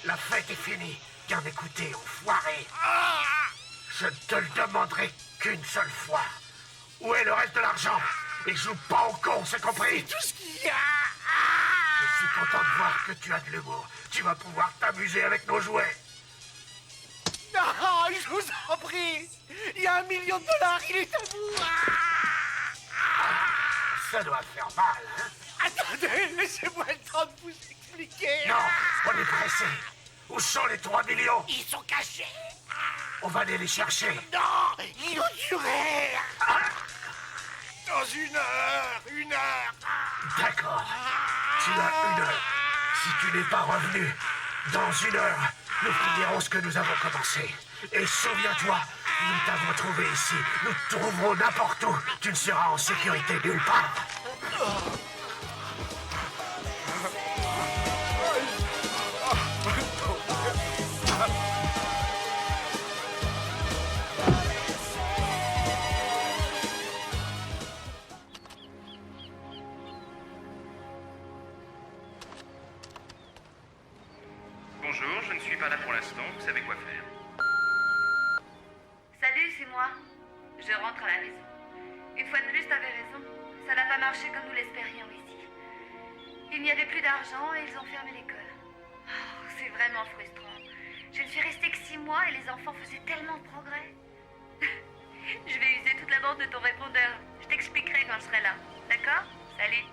La fête est finie. Bien écoutez, enfoiré. Je ne te le demanderai qu'une seule fois. Où est le reste de l'argent? Et joue pas au con, c'est compris? Tout ce qu'il y a. Je suis content de voir que tu as de l'humour. Tu vas pouvoir t'amuser avec nos jouets. Non, je vous en prie. Il y a $1 million, il est à vous. Ça doit faire mal, hein? Attendez, laissez-moi le temps de vous expliquer. Non, on est pressé. Où sont les 3 millions? Ils sont cachés. On va aller les chercher. Non, ils ont duré. Dans une heure. D'accord. Tu as 1 heure. Si tu n'es pas revenu, dans 1 heure, nous finirons ce que nous avons commencé. Et souviens-toi, nous t'avons trouvé ici. Nous te trouverons n'importe où. Tu ne seras en sécurité nulle part. Bonjour, je ne suis pas là pour l'instant, vous savez quoi faire. Salut, c'est moi. Je rentre à la maison. Une fois de plus, t'avais raison. Ça n'a pas marché comme nous l'espérions ici. Il n'y avait plus d'argent et ils ont fermé l'école. Oh, c'est vraiment frustrant. Je ne suis restée que 6 mois et les enfants faisaient tellement de progrès. Je vais user toute la bande de ton répondeur. Je t'expliquerai quand je serai là. D'accord? Salut.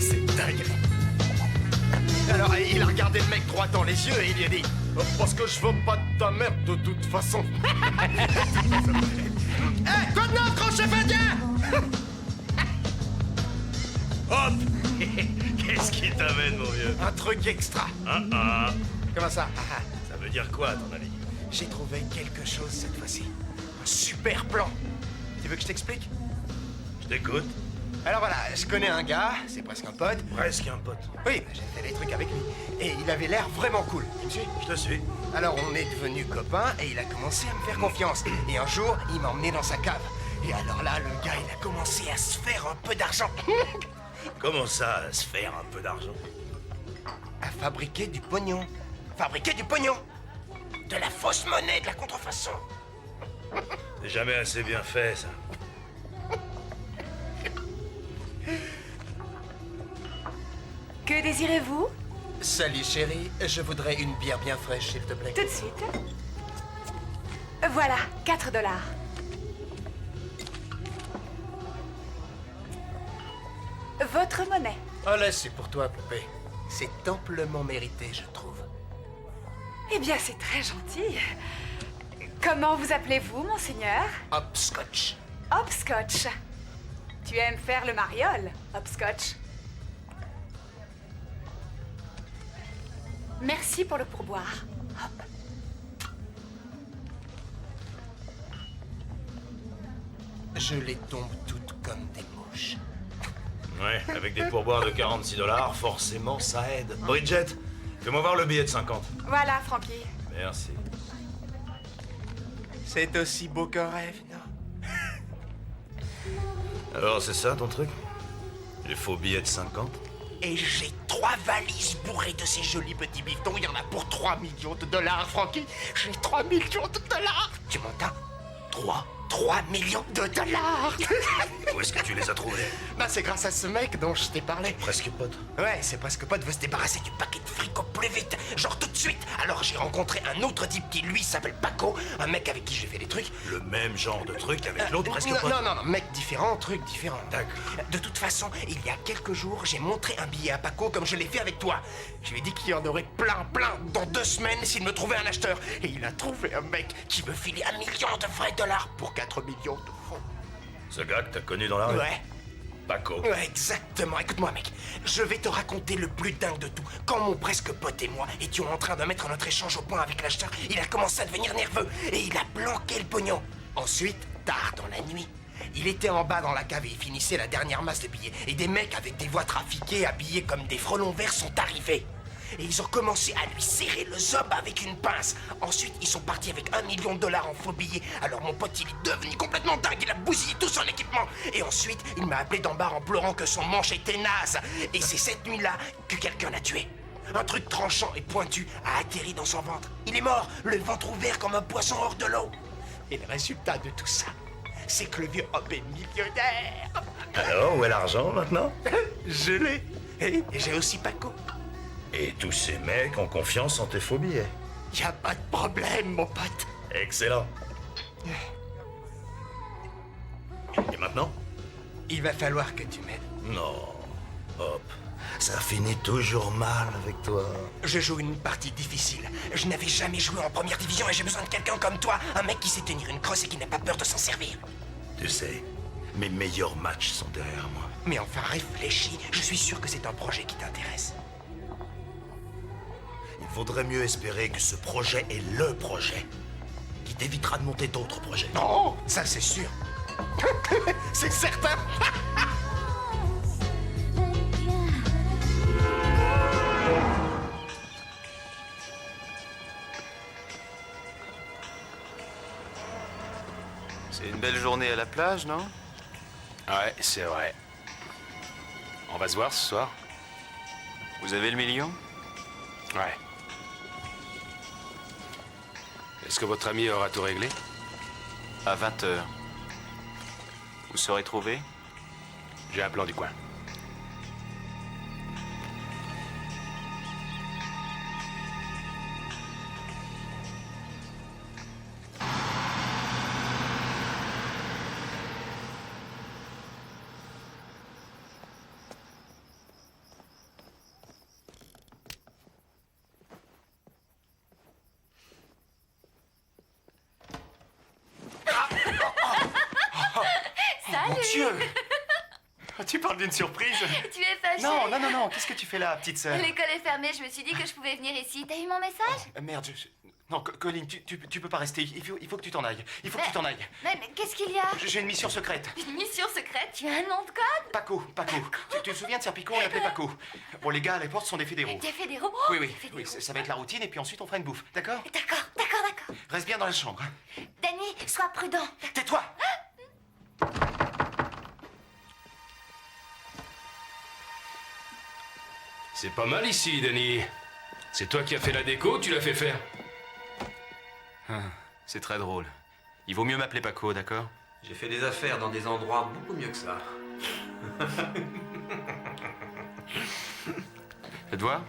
C'est dingue. Alors, il a regardé le mec droit dans les yeux et il lui a dit parce que je veux pas de ta merde de toute façon. Eh, quoi de neuf, grand chef indien? Hop. Qu'est-ce qui t'amène, mon vieux? Un truc extra. Comment ça? Ça veut dire quoi, à ton avis? J'ai trouvé quelque chose cette fois-ci. Un super plan. Tu veux que je t'explique? Je t'écoute. Alors voilà, je connais un gars, c'est presque un pote. Presque un pote. Oui, j'ai fait des trucs avec lui. Et il avait l'air vraiment cool. Tu me suis? Je te suis. Alors on est devenus copains et il a commencé à me faire confiance. Et un jour, il m'a emmené dans sa cave. Et alors là, le gars, il a commencé à se faire un peu d'argent. Comment ça, se faire un peu d'argent? À fabriquer du pognon. Fabriquer du pognon. De la fausse monnaie, de la contrefaçon. C'est jamais assez bien fait, ça. Que désirez-vous? Salut chérie, je voudrais une bière bien fraîche, s'il te plaît. Tout de suite. Voilà, $4. Votre monnaie. Oh là, c'est pour toi, poupée. C'est amplement mérité, je trouve. Eh bien, c'est très gentil. Comment vous appelez-vous, monseigneur? Hopscotch. Hopscotch. Tu aimes faire le mariole, Hopscotch. Merci pour le pourboire. Hop. Je les tombe toutes comme des mouches. Ouais, avec des pourboires de $46, forcément, ça aide. Bridget, fais-moi voir le billet de 50. Voilà, Francky. Merci. C'est aussi beau qu'un rêve, non? Alors, c'est ça, ton truc? Les faux billets de 50? Et j'ai 3 valises bourrées de ces jolis petits bifetons. Il y en a pour $3 millions, Francky. J'ai $3 millions. Tu m'entends? 3 millions de dollars. Où est-ce que tu les as trouvés? Bah c'est grâce à ce mec dont je t'ai parlé. Presque pote. Ouais, c'est presque pote veut se débarrasser du paquet de fric au plus vite. Genre tout de suite. Alors j'ai rencontré un autre type qui lui s'appelle Paco. Un mec avec qui j'ai fait des trucs. Le même genre de truc avec l'autre presque pote. Non, mec différent, truc différent. D'accord. De toute façon, il y a quelques jours, j'ai montré un billet à Paco comme je l'ai fait avec toi. Je lui ai dit qu'il y en aurait plein dans 2 semaines s'il me trouvait un acheteur. Et il a trouvé un mec qui veut filer $1 million de vrais dollars pour 4 millions de faux. Ce gars que t'as connu dans la rue? Ouais. Paco. Ouais, exactement. Écoute-moi, mec. Je vais te raconter le plus dingue de tout. Quand mon presque pote et moi étions en train de mettre notre échange au point avec l'acheteur, il a commencé à devenir nerveux et il a planqué le pognon. Ensuite, tard dans la nuit, Il était en bas dans la cave et il finissait la dernière masse de billets. Et des mecs avec des voix trafiquées, habillés comme des frelons verts, sont arrivés. Et ils ont commencé à lui serrer le zob avec une pince. Ensuite, ils sont partis avec $1 million en faux billets. Alors mon pote, il est devenu complètement dingue. Il a bousillé tout son équipement. Et ensuite, il m'a appelé d'en bas en pleurant que son manche était naze. Et c'est cette nuit-là que quelqu'un l'a tué. Un truc tranchant et pointu a atterri dans son ventre. Il est mort, le ventre ouvert comme un poisson hors de l'eau. Et le résultat de tout ça, c'est que le vieux homme est millionnaire. Alors, où est l'argent maintenant? Je l'ai. Et j'ai aussi Paco. Et tous ces mecs ont confiance en tes faux billets. Y a pas de problème, mon pote. Excellent. Et maintenant? Il va falloir que tu m'aides. Non. Hop. Ça finit toujours mal avec toi. Je joue une partie difficile. Je n'avais jamais joué en première division et j'ai besoin de quelqu'un comme toi. Un mec qui sait tenir une crosse et qui n'a pas peur de s'en servir. Tu sais, mes meilleurs matchs sont derrière moi. Mais enfin, réfléchis. Je suis sûr que c'est un projet qui t'intéresse. Il vaudrait mieux espérer que ce projet est le projet qui t'évitera de monter d'autres projets. Oh, ça c'est sûr. C'est certain. C'est une belle journée à la plage, non? Ouais, c'est vrai. On va se voir ce soir? Vous avez le million? Ouais. Est-ce que votre ami aura tout réglé? À 20h. Vous serez trouvé? J'ai un plan du coin. Mon Dieu! Tu parles d'une surprise? Tu es fâchée? Non, qu'est-ce que tu fais là, petite sœur? L'école est fermée, je me suis dit que je pouvais venir ici. T'as eu mon message? Merde, Non, Colline, tu peux pas rester. Il faut que tu t'en ailles. Il faut que tu t'en ailles. Mais qu'est-ce qu'il y a? J'ai une mission secrète. Une mission secrète? Tu as un nom de code? Paco. Tu te souviens de Serpico? On l'appelait Paco. Bon, les gars à la porte sont des fédéraux. Des fédéraux? Oui, Fédéraux. ça va être la routine et puis ensuite on fera une bouffe, d'accord? D'accord. Reste bien dans la chambre. Hein. Danny, sois prudent. Tais-toi! C'est pas mal ici, Denis. C'est toi qui as fait la déco, tu l'as fait faire? C'est très drôle. Il vaut mieux m'appeler Paco, d'accord? J'ai fait des affaires dans des endroits beaucoup mieux que ça. Faites voir.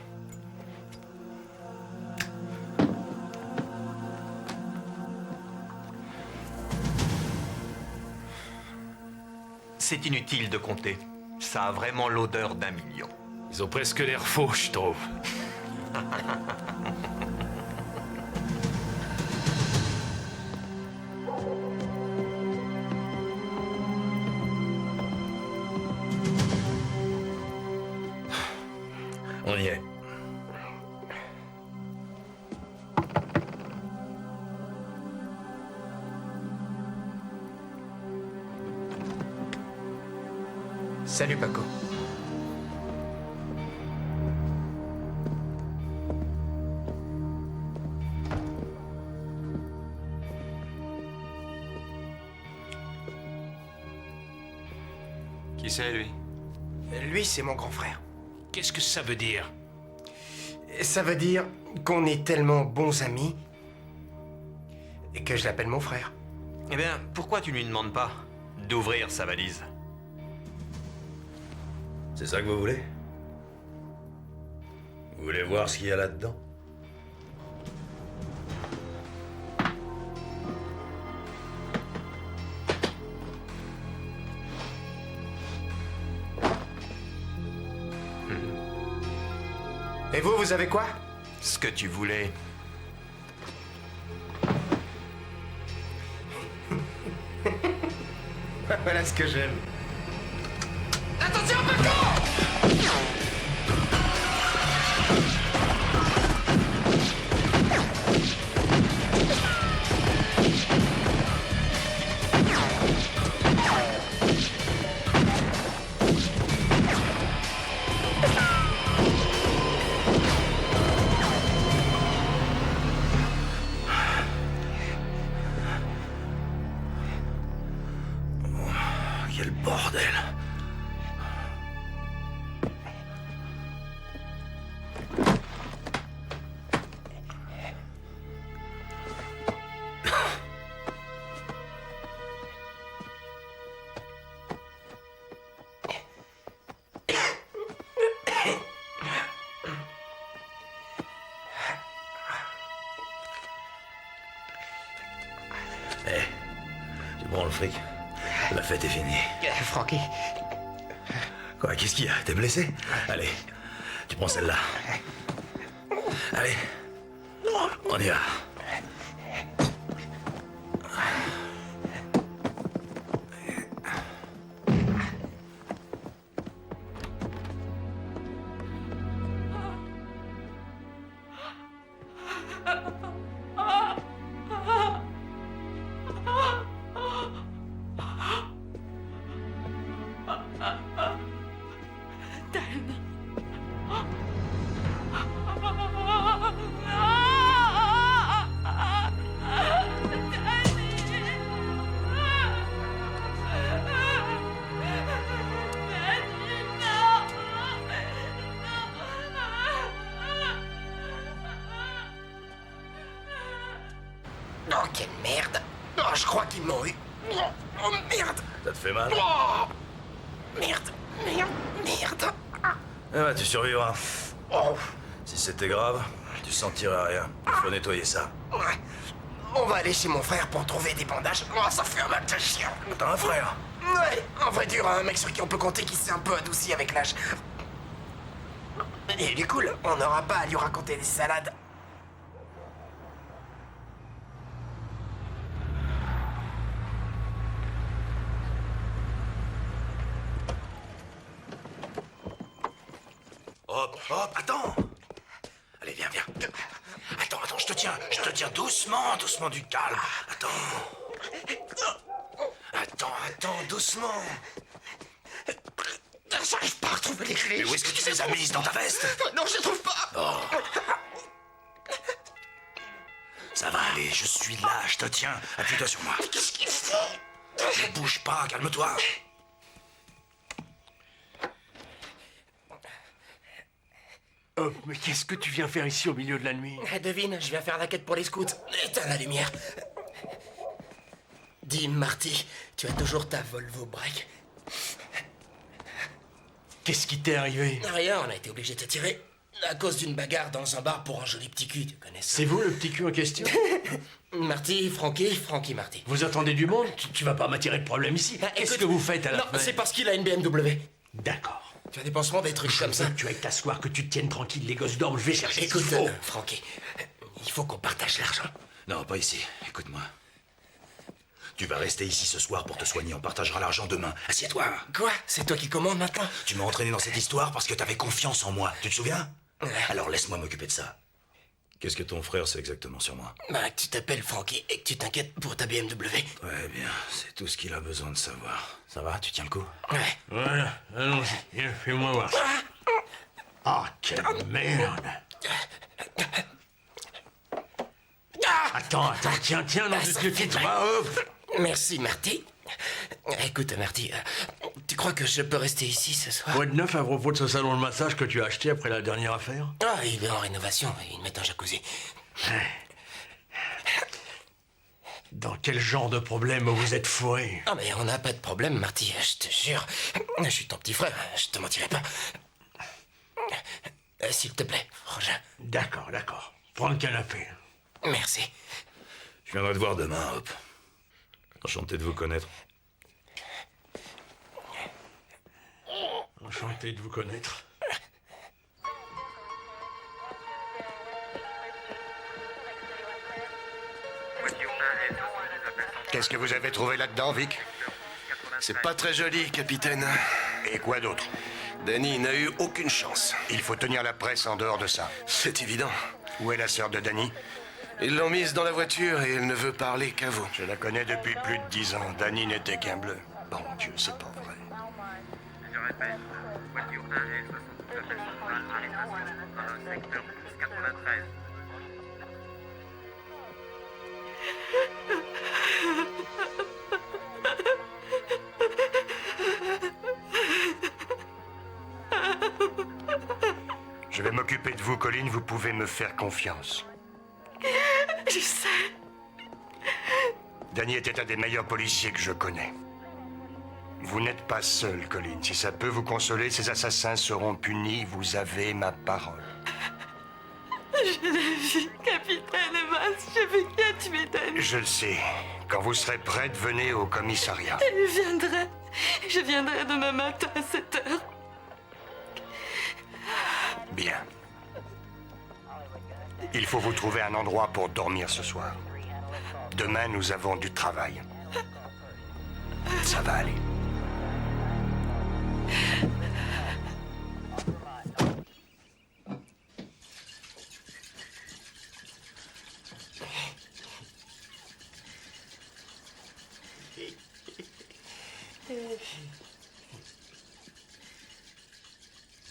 C'est inutile de compter. Ça a vraiment l'odeur d'1 million. Ils ont presque l'air faux, je trouve. On y est. Salut Paco. Qui c'est, lui? Lui, c'est mon grand frère. Qu'est-ce que ça veut dire? Ça veut dire qu'on est tellement bons amis et que je l'appelle mon frère. Eh bien, pourquoi tu ne lui demandes pas d'ouvrir sa valise? C'est ça que vous voulez? Vous voulez voir ce qu'il y a là-dedans? Et vous avez quoi? Ce que tu voulais. Voilà ce que j'aime. Attention, Paco! Quel bordel. Eh, tu prends le fric. La fête est finie. Francky. Quoi, qu'est-ce qu'il y a? T'es blessé? Allez, tu prends celle-là. Allez, on y va. Oh, quelle merde. Oh, je crois qu'ils m'ont eu. Oh, merde. Ça te fait mal? Oh, merde. Merde. Eh ben, tu survivras. Oh, Si c'était grave, tu sentirais rien. Il faut nettoyer ça. ouais. On va aller chez mon frère pour trouver des bandages. Oh, ça fait un mal de chien. T'as un frère? Ouais, en vrai dur, un mec sur qui on peut compter qui s'est un peu adouci avec l'âge. Et il est cool, on n'aura pas à lui raconter des salades. Hop, hop, attends. Allez, viens. Attends, je te tiens doucement du calme. Attends, doucement. J'arrive pas à retrouver les clés. Mais où est-ce que tu les as mises? Dans ta veste? Non, je les trouve pas. Ça va aller, je suis là, je te tiens. Appuie-toi sur moi. Qu'est-ce qu'il fait? Ne bouge pas, calme-toi. Oh, mais qu'est-ce que tu viens faire ici au milieu de la nuit? Devine, je viens faire la quête pour les scouts. Éteins la lumière. Dis, Marty, tu as toujours ta Volvo break? Qu'est-ce qui t'est arrivé? Rien, on a été obligé de te tirer. À cause d'une bagarre dans un bar pour un joli petit cul, tu connais ça. C'est vous le petit cul en question? Marty, Francky, Marty. Vous attendez du monde? Tu vas pas m'attirer de problème ici. Ah, Qu'est-ce écoute, que vous faites à la Non, fin? c'est parce qu'il a une BMW. D'accord. Tu as des pansements, des trucs comme ça. Tu as que t'asseoir, que tu te tiennes tranquille, les gosses dorment, je vais chercher ce Écoute, qu'il faut. Francky, il faut qu'on partage l'argent. Non, pas ici. Écoute-moi. Tu vas rester ici ce soir pour te soigner. On partagera l'argent demain. Assieds-toi. Quoi? C'est toi qui commandes maintenant? Tu m'as entraîné dans cette histoire parce que t'avais confiance en moi. Tu te souviens? Ouais. Alors laisse-moi m'occuper de ça. Qu'est-ce que ton frère sait exactement sur moi? Bah, que tu t'appelles Francky et que tu t'inquiètes pour ta BMW. Ouais, bien. C'est tout ce qu'il a besoin de savoir. Ça va? Tu tiens le coup? Ouais. Voilà, allons-y, viens, fais-moi voir ça. Ah, quelle merde! Attends, tiens, non, Ah, ça tu fait te mal. hop! Merci, Marty. Écoute, Marty, tu crois que je peux rester ici ce soir? Quoi de neuf à propos de ce salon de massage que tu as acheté après la dernière affaire? Ah, il est en rénovation, ils mettent un jacuzzi. Dans quel genre de problème vous êtes fourré? Ah, mais on n'a pas de problème, Marty, je te jure. Je suis ton petit frère, je te mentirai pas. S'il te plaît, Frangin. D'accord. Prends le canapé. Merci. Je viendrai te voir demain, Hop. Enchanté de vous connaître. Enchanté de vous connaître. Qu'est-ce que vous avez trouvé là-dedans, Vic? C'est pas très joli, capitaine. Et quoi d'autre? Danny n'a eu aucune chance. Il faut tenir la presse en dehors de ça. C'est évident. Où est la sœur de Danny? Ils l'ont mise dans la voiture et elle ne veut parler qu'à vous. Je la connais depuis plus de 10 ans. Danny n'était qu'un bleu. Bon Dieu, c'est pas vrai. Je répète, voiture 1L 72 appel central, arrestation dans le secteur 93. Colin, vous pouvez me faire confiance. Je sais. Danny était un des meilleurs policiers que je connais. Vous n'êtes pas seul, Colin. Si ça peut vous consoler, ces assassins seront punis. Vous avez ma parole. Je l'ai vu, capitaine Evans. J'ai vu qui a tué Danny. Je le sais. Quand vous serez prête, venez au commissariat. Je viendrai demain matin à 7 heures. Bien. Il faut vous trouver un endroit pour dormir ce soir. Demain, nous avons du travail. Ça va aller.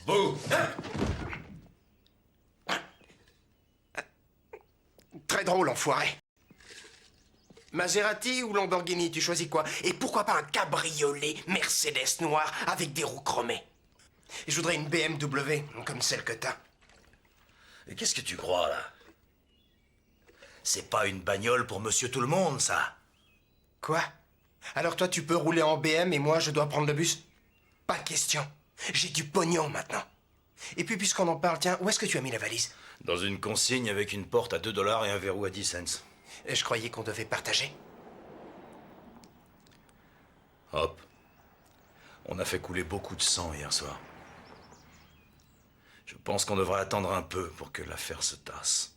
Bouh! Très drôle, enfoiré. Maserati ou Lamborghini, tu choisis quoi? Et pourquoi pas un cabriolet Mercedes noir avec des roues chromées? Et je voudrais une BMW, comme celle que t'as. Et qu'est-ce que tu crois, là? C'est pas une bagnole pour monsieur tout le monde, ça. Quoi? Alors toi, tu peux rouler en BM et moi, je dois prendre le bus? Pas question. J'ai du pognon maintenant. Et puis, puisqu'on en parle, tiens, où est-ce que tu as mis la valise? Dans une consigne avec une porte à $2 et un verrou à 10 cents. Et je croyais qu'on devait partager. Hop. On a fait couler beaucoup de sang hier soir. Je pense qu'on devrait attendre un peu pour que l'affaire se tasse.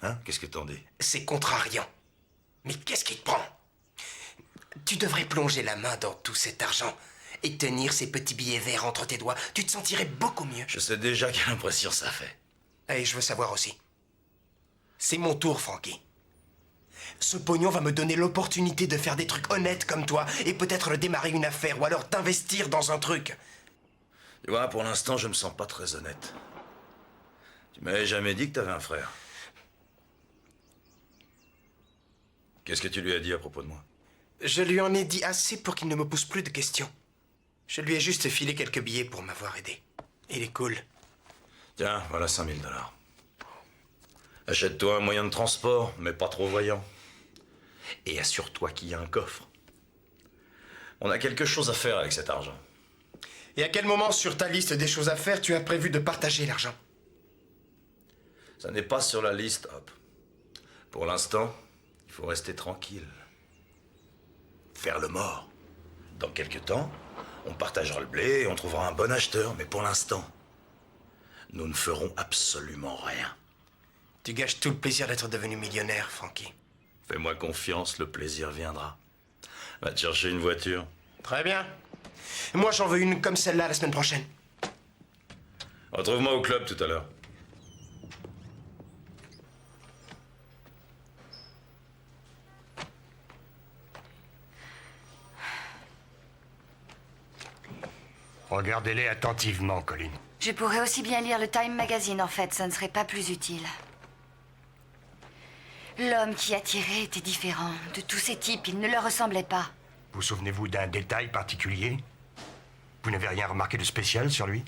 Hein? Qu'est-ce que t'en dis? C'est contrariant. Mais qu'est-ce qui te prend? Tu devrais plonger la main dans tout cet argent et tenir ces petits billets verts entre tes doigts. Tu te sentirais beaucoup mieux. Je sais déjà quelle impression ça fait. Et je veux savoir aussi. C'est mon tour, Frankie. Ce pognon va me donner l'opportunité de faire des trucs honnêtes comme toi et peut-être de démarrer une affaire ou alors t'investir dans un truc. Tu vois, pour l'instant, je me sens pas très honnête. Tu m'avais jamais dit que t'avais un frère. Qu'est-ce que tu lui as dit à propos de moi? Je lui en ai dit assez pour qu'il ne me pose plus de questions. Je lui ai juste filé quelques billets pour m'avoir aidé. Il est cool. Tiens, voilà $5 000. Achète-toi un moyen de transport, mais pas trop voyant. Et assure-toi qu'il y a un coffre. On a quelque chose à faire avec cet argent. Et à quel moment sur ta liste des choses à faire tu as prévu de partager l'argent? Ça n'est pas sur la liste, Hop. Pour l'instant, il faut rester tranquille. Faire le mort. Dans quelques temps, on partagera le blé et on trouvera un bon acheteur, mais pour l'instant, nous ne ferons absolument rien. Tu gâches tout le plaisir d'être devenu millionnaire, Frankie. Fais-moi confiance, le plaisir viendra. Va te chercher une voiture. Très bien. Moi, j'en veux une comme celle-là la semaine prochaine. Retrouve-moi au club tout à l'heure. Regardez-les attentivement, Colin. Je pourrais aussi bien lire le Time Magazine, en fait. Ça ne serait pas plus utile. L'homme qui attirait était différent. De tous ces types, il ne leur ressemblait pas. Vous souvenez-vous d'un détail particulier? Vous n'avez rien remarqué de spécial sur lui?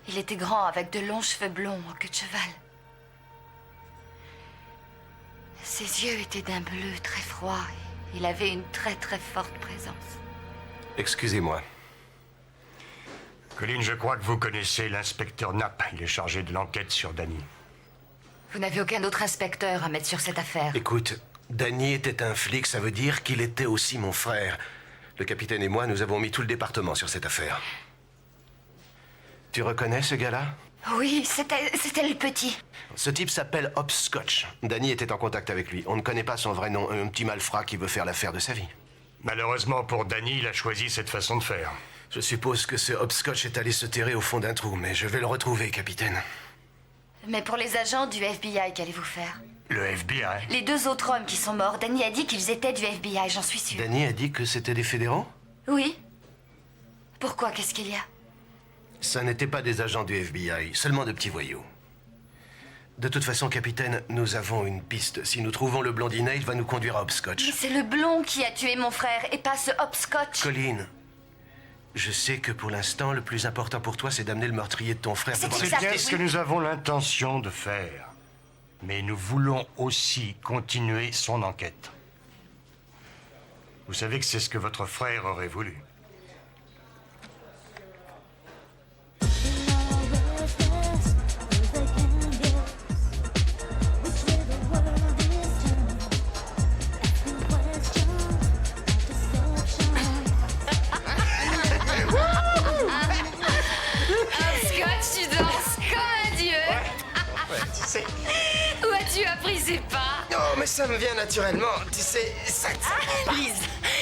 Il était grand, avec de longs cheveux blonds en queue de cheval. Ses yeux étaient d'un bleu très froid. Il avait une très très forte présence. Excusez-moi. Colin, je crois que vous connaissez l'inspecteur Knapp. Il est chargé de l'enquête sur Danny. Vous n'avez aucun autre inspecteur à mettre sur cette affaire. Écoute, Danny était un flic, ça veut dire qu'il était aussi mon frère. Le capitaine et moi, nous avons mis tout le département sur cette affaire. Tu reconnais ce gars-là? Oui, c'était le petit. Ce type s'appelle Hopscotch. Danny était en contact avec lui. On ne connaît pas son vrai nom, un petit malfrat qui veut faire l'affaire de sa vie. Malheureusement pour Danny, il a choisi cette façon de faire. Je suppose que ce Hopscotch est allé se terrer au fond d'un trou, mais je vais le retrouver, capitaine. Mais pour les agents du FBI, qu'allez-vous faire? Le FBI? Les deux autres hommes qui sont morts, Danny a dit qu'ils étaient du FBI, j'en suis sûre. Danny a dit que c'était des fédéraux? Oui. Pourquoi? Qu'est-ce qu'il y a? Ça n'était pas des agents du FBI, seulement de petits voyous. De toute façon, capitaine, nous avons une piste. Si nous trouvons le blondinet, il va nous conduire à Hopscotch. Mais c'est le blond qui a tué mon frère, et pas ce Hopscotch. Colin, Je sais que pour l'instant, le plus important pour toi, c'est d'amener le meurtrier de ton frère devant C'est la bien justice. ce que nous avons l'intention de faire. Mais nous voulons aussi continuer son enquête. Vous savez que c'est ce que votre frère aurait voulu. Scott, tu danses comme un dieu. Ouais, tu sais. Où as-tu appris ces pas? Non, mais ça me vient naturellement. Tu sais, ça. Lise,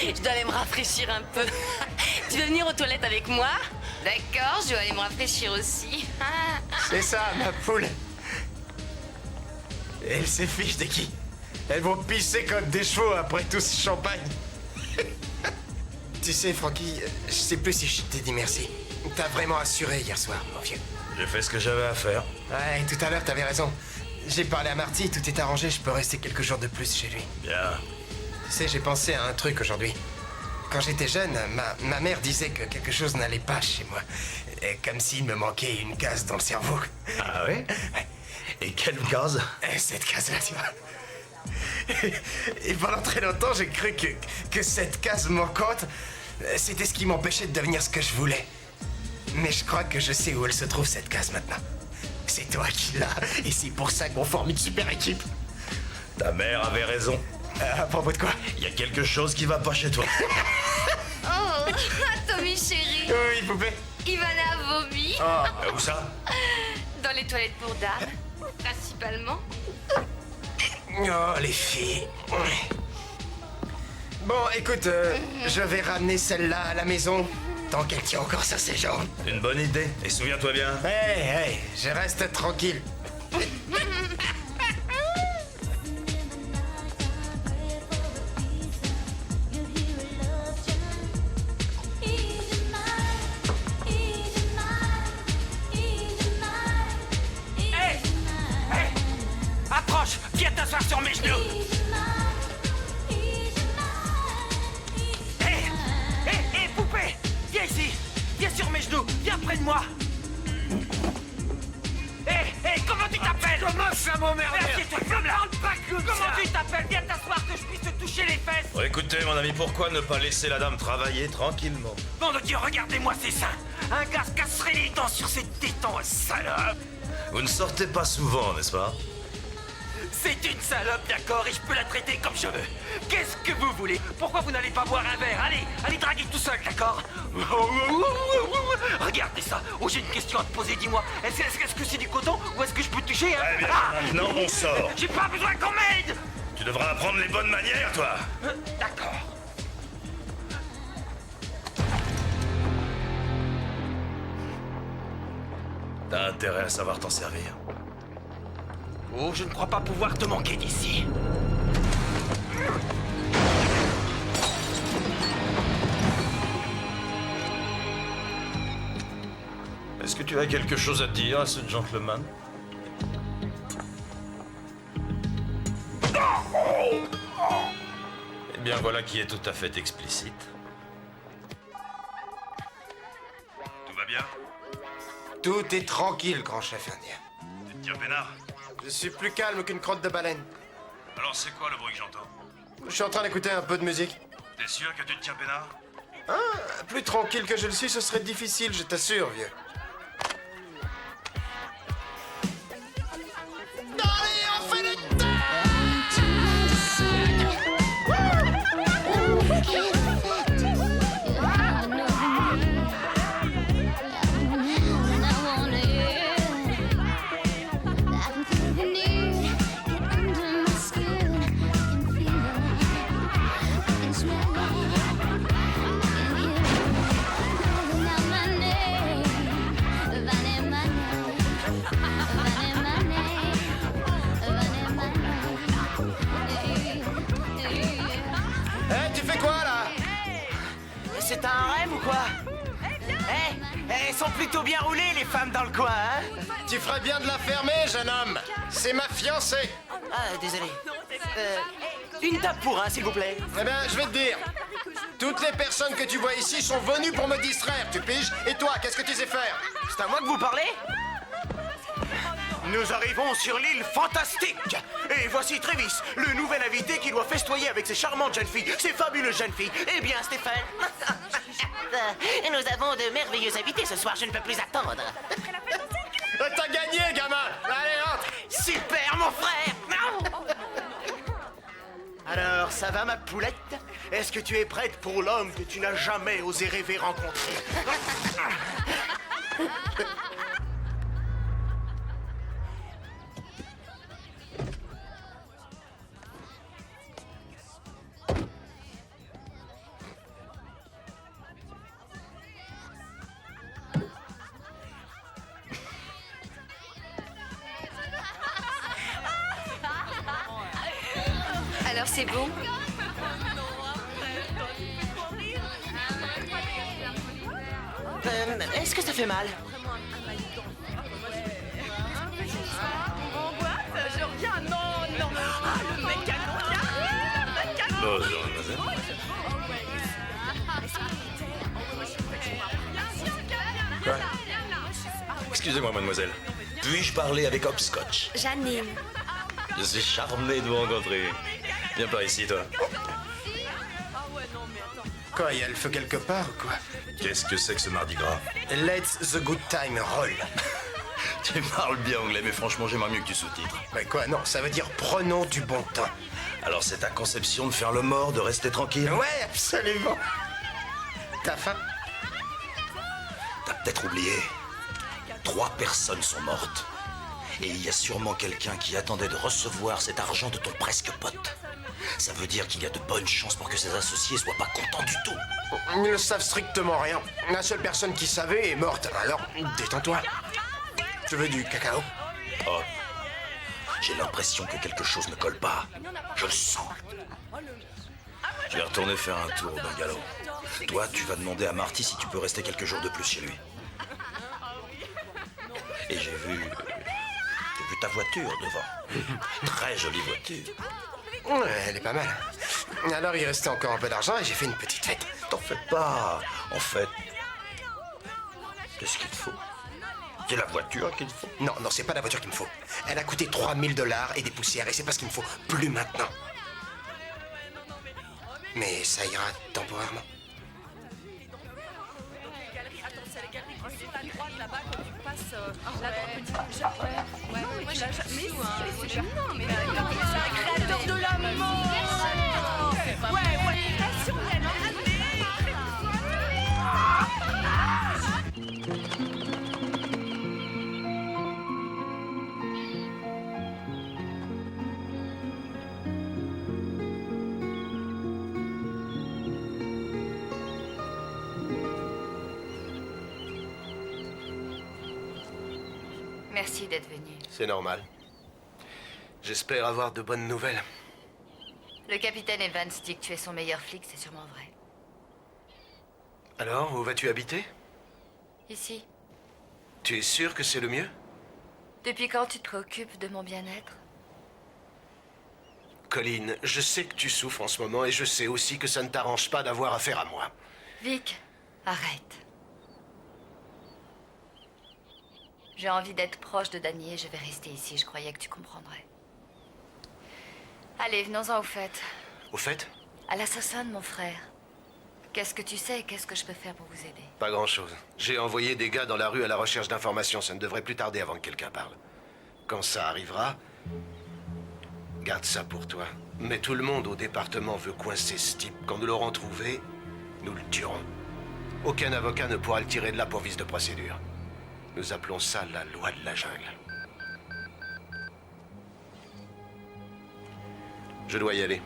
je dois aller me rafraîchir un peu. Tu veux venir aux toilettes avec moi? D'accord, je vais aller me rafraîchir aussi. C'est ça, ma poule. Elle s'effiche de qui? Elles vont pisser comme des chevaux après tout ce champagne. Tu sais, Francky, je sais plus si je t'ai dit merci. T'as vraiment assuré hier soir, mon vieux. J'ai fait ce que j'avais à faire. Ouais, tout à l'heure, t'avais raison. J'ai parlé à Marty, tout est arrangé, je peux rester quelques jours de plus chez lui. Bien. Tu sais, j'ai pensé à un truc aujourd'hui. Quand j'étais jeune, ma mère disait que quelque chose n'allait pas chez moi. Et comme s'il me manquait une case dans le cerveau. Ah oui? Et quelle case? Cette case-là, tu vois. Et pendant très longtemps, j'ai cru que cette case manquante, c'était ce qui m'empêchait de devenir ce que je voulais. Mais je crois que je sais où elle se trouve, cette case, maintenant. C'est toi qui l'as, et c'est pour ça qu'on forme une super équipe. Ta mère avait raison. À propos de quoi? Il y a quelque chose qui va pas chez toi. Oh, Tommy chéri. Oui, poupée. Ivana a vomi. Où ça? Dans les toilettes pour dames, principalement. Oh, les filles. Bon, écoute, je vais ramener celle-là à la maison, tant qu'elle tient encore sur ses jambes. Une bonne idée. Et souviens-toi bien. Hey, je reste tranquille. Approche, viens t'asseoir sur mes genoux. Hé, poupée, viens ici. Viens sur mes genoux, viens près de moi. Hé, comment tu t'appelles? Comment ça m'emmerde? Assieds-toi, comme là. Comment tu t'appelles? Viens t'asseoir que je puisse te toucher les fesses. Bon, écoutez, mon ami, pourquoi ne pas laisser la dame travailler tranquillement? Bon de Dieu, regardez-moi ces seins. Un gars se casserait les dents sur ses tétons, salope. Vous ne sortez pas souvent, n'est-ce pas? C'est une salope, d'accord, et je peux la traiter comme je veux. Qu'est-ce que vous voulez? Pourquoi vous n'allez pas boire un verre? Allez draguer tout seul, d'accord? Regardez ça. Oh, j'ai une question à te poser, dis-moi. Est-ce que c'est du coton ou est-ce que je peux te toucher, hein? Eh bien, maintenant, on sort. J'ai pas besoin qu'on m'aide. Tu devras apprendre les bonnes manières, toi. D'accord. T'as intérêt à savoir t'en servir. Oh, je ne crois pas pouvoir te manquer d'ici. Est-ce que tu as quelque chose à dire à ce gentleman? Eh bien, voilà qui est tout à fait explicite. Tout va bien? Tout est tranquille, grand chef indien. Tu te tiens peinard? Je suis plus calme qu'une crotte de baleine. Alors c'est quoi le bruit que j'entends? Je suis en train d'écouter un peu de musique. T'es sûr que tu te tiens peinard? Ah, plus tranquille que je le suis, ce serait difficile, je t'assure, vieux. Allez, on fait le temps! C'est un rêve ou quoi? Elles sont plutôt bien roulées, les femmes dans le coin, hein? Tu ferais bien de la fermer, jeune homme. C'est ma fiancée. Ah, désolé. Une tape pour un, s'il vous plaît. Eh bien, je vais te dire. Toutes les personnes que tu vois ici sont venues pour me distraire, tu piges? Et toi, qu'est-ce que tu sais faire? C'est à moi que vous parlez? Nous arrivons sur l'île fantastique. Et voici Travis, le nouvel invité qui doit festoyer avec ces charmantes jeunes filles, ces fabuleuses jeunes filles. Eh bien, Stéphane, nous avons de merveilleux invités ce soir, je ne peux plus attendre. T'as gagné, gamin. Allez, entre. Super, mon frère. Alors, ça va, ma poulette? Est-ce que tu es prête pour l'homme que tu n'as jamais osé rêver rencontrer? Alors c'est bon? Est-ce que ça fait mal? Je reviens, non. Ah, le mec à Bonjour, mademoiselle. Quoi? Excusez-moi, mademoiselle. Puis-je parler avec Hopscotch? Janine. Je suis charmé de vous rencontrer. Viens par ici, toi. Quoi, il y a le feu quelque part ou quoi? Qu'est-ce que c'est que ce mardi gras? Let's the good time roll. Tu parles bien anglais, mais franchement, j'aimerais mieux que tu sous-titres. Mais quoi, non, ça veut dire prenons du bon temps. Alors, c'est ta conception de faire le mort, de rester tranquille? Ouais, absolument. T'as faim? T'as peut-être oublié. 3 personnes sont mortes. Et il y a sûrement quelqu'un qui attendait de recevoir cet argent de ton presque pote. Ça veut dire qu'il y a de bonnes chances pour que ses associés soient pas contents du tout. Ils ne savent strictement rien. La seule personne qui savait est morte. Alors, détends-toi. Tu veux du cacao? Oh, j'ai l'impression que quelque chose ne colle pas. Je le sens. Je vais retourner faire un tour au bungalow. Toi, tu vas demander à Marty si tu peux rester quelques jours de plus chez lui. Et j'ai vu ta voiture devant. Très jolie voiture. Ouais, elle est pas mal. Alors, il restait encore un peu d'argent et j'ai fait une petite fête. T'en fais pas. En fait, qu'est-ce qu'il te faut? C'est la voiture qu'il te faut? Non, c'est pas la voiture qu'il me faut. Elle a coûté 3000 $ et des poussières et c'est pas ce qu'il me faut. Plus maintenant. Mais ça ira temporairement. Merci d'être venu. C'est normal. J'espère avoir de bonnes nouvelles. Le capitaine Evans dit que tu es son meilleur flic, c'est sûrement vrai. Alors, où vas-tu habiter? Ici. Tu es sûr que c'est le mieux? Depuis quand tu te préoccupes de mon bien-être? Colleen, je sais que tu souffres en ce moment et je sais aussi que ça ne t'arrange pas d'avoir affaire à moi. Vic, arrête. J'ai envie d'être proche de Danny et je vais rester ici. Je croyais que tu comprendrais. Allez, venons-en au fait. Au fait? À l'assassin de mon frère. Qu'est-ce que tu sais et qu'est-ce que je peux faire pour vous aider? Pas grand-chose. J'ai envoyé des gars dans la rue à la recherche d'informations. Ça ne devrait plus tarder avant que quelqu'un parle. Quand ça arrivera, garde ça pour toi. Mais tout le monde au département veut coincer ce type. Quand nous l'aurons trouvé, nous le tuerons. Aucun avocat ne pourra le tirer de là pour vice de procédure. Nous appelons ça la loi de la jungle. Je dois y aller.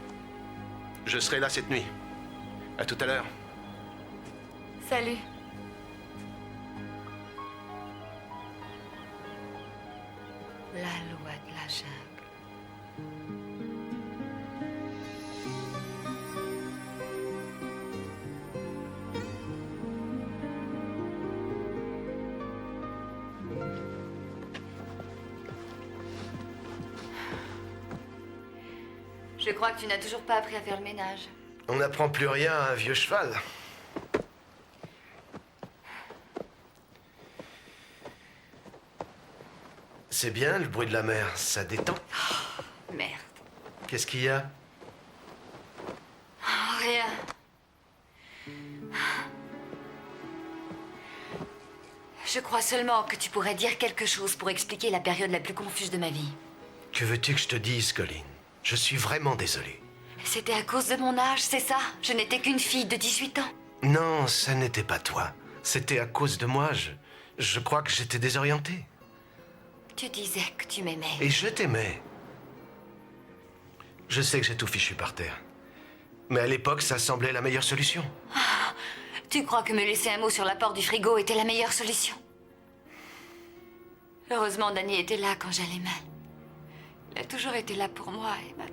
Je serai là cette nuit. À tout à l'heure. Salut. La loi de la jungle. Je crois que tu n'as toujours pas appris à faire le ménage. On n'apprend plus rien à un vieux cheval. C'est bien le bruit de la mer, ça détend. Oh, merde. Qu'est-ce qu'il y a? Oh, rien. Je crois seulement que tu pourrais dire quelque chose pour expliquer la période la plus confuse de ma vie. Que veux-tu que je te dise, Colleen? Je suis vraiment désolé. C'était à cause de mon âge, c'est ça? Je n'étais qu'une fille de 18 ans. Non, ça n'était pas toi. C'était à cause de moi. Je crois que j'étais désorienté. Tu disais que tu m'aimais. Et je t'aimais. Je sais que j'ai tout fichu par terre. Mais à l'époque, ça semblait la meilleure solution. Ah, tu crois que me laisser un mot sur la porte du frigo était la meilleure solution? Heureusement, Danny était là quand j'allais mal. Il a toujours été là pour moi et maintenant...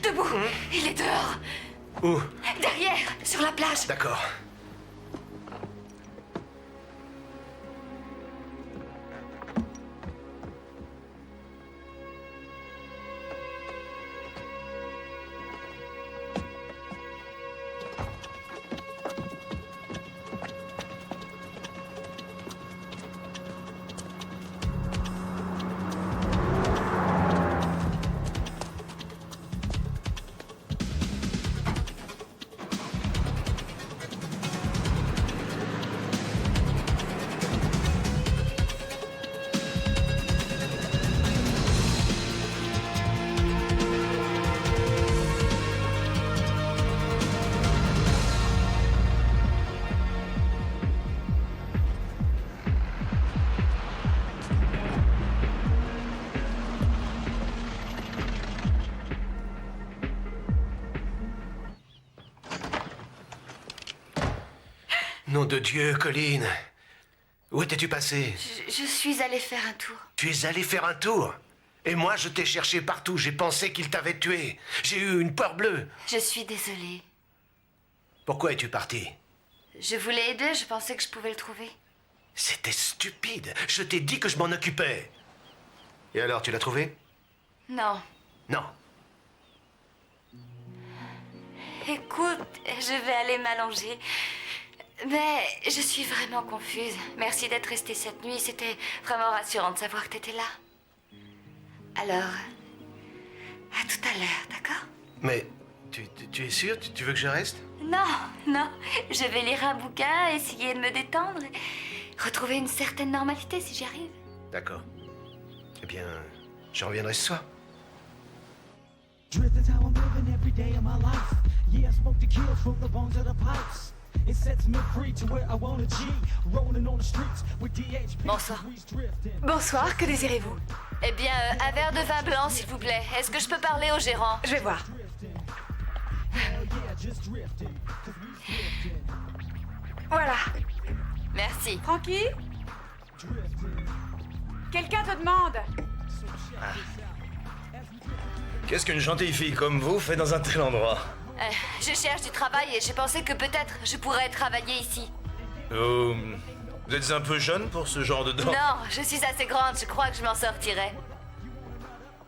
Debout. Il est dehors. Où? Derrière, sur la plage. D'accord. Nom de Dieu, Colleen. Où étais-tu passée? Je suis allée faire un tour. Tu es allée faire un tour? Et moi, je t'ai cherché partout. J'ai pensé qu'il t'avait tué. J'ai eu une peur bleue. Je suis désolée. Pourquoi es-tu partie? Je voulais aider, je pensais que je pouvais le trouver. C'était stupide. Je t'ai dit que je m'en occupais. Et alors, tu l'as trouvé? Non. Non. Écoute, je vais aller m'allonger. Mais je suis vraiment confuse. Merci d'être restée cette nuit. C'était vraiment rassurant de savoir que t'étais là. Alors, à tout à l'heure, d'accord? Mais tu es sûre? Tu veux que je reste? Non, non. Je vais lire un bouquin, essayer de me détendre, et retrouver une certaine normalité si j'y arrive. D'accord. Eh bien, je reviendrai ce soir. Bonsoir. Bonsoir, que désirez-vous? Eh bien, un verre de vin blanc, s'il vous plaît. Est-ce que je peux parler au gérant? Je vais voir. Voilà. Merci. Frankie? Quelqu'un te demande. Qu'est-ce qu'une gentille fille comme vous fait dans un tel endroit? Je cherche du travail et j'ai pensé que peut-être je pourrais travailler ici. Vous êtes un peu jeune pour ce genre de dents? Non, je suis assez grande, je crois que je m'en sortirai.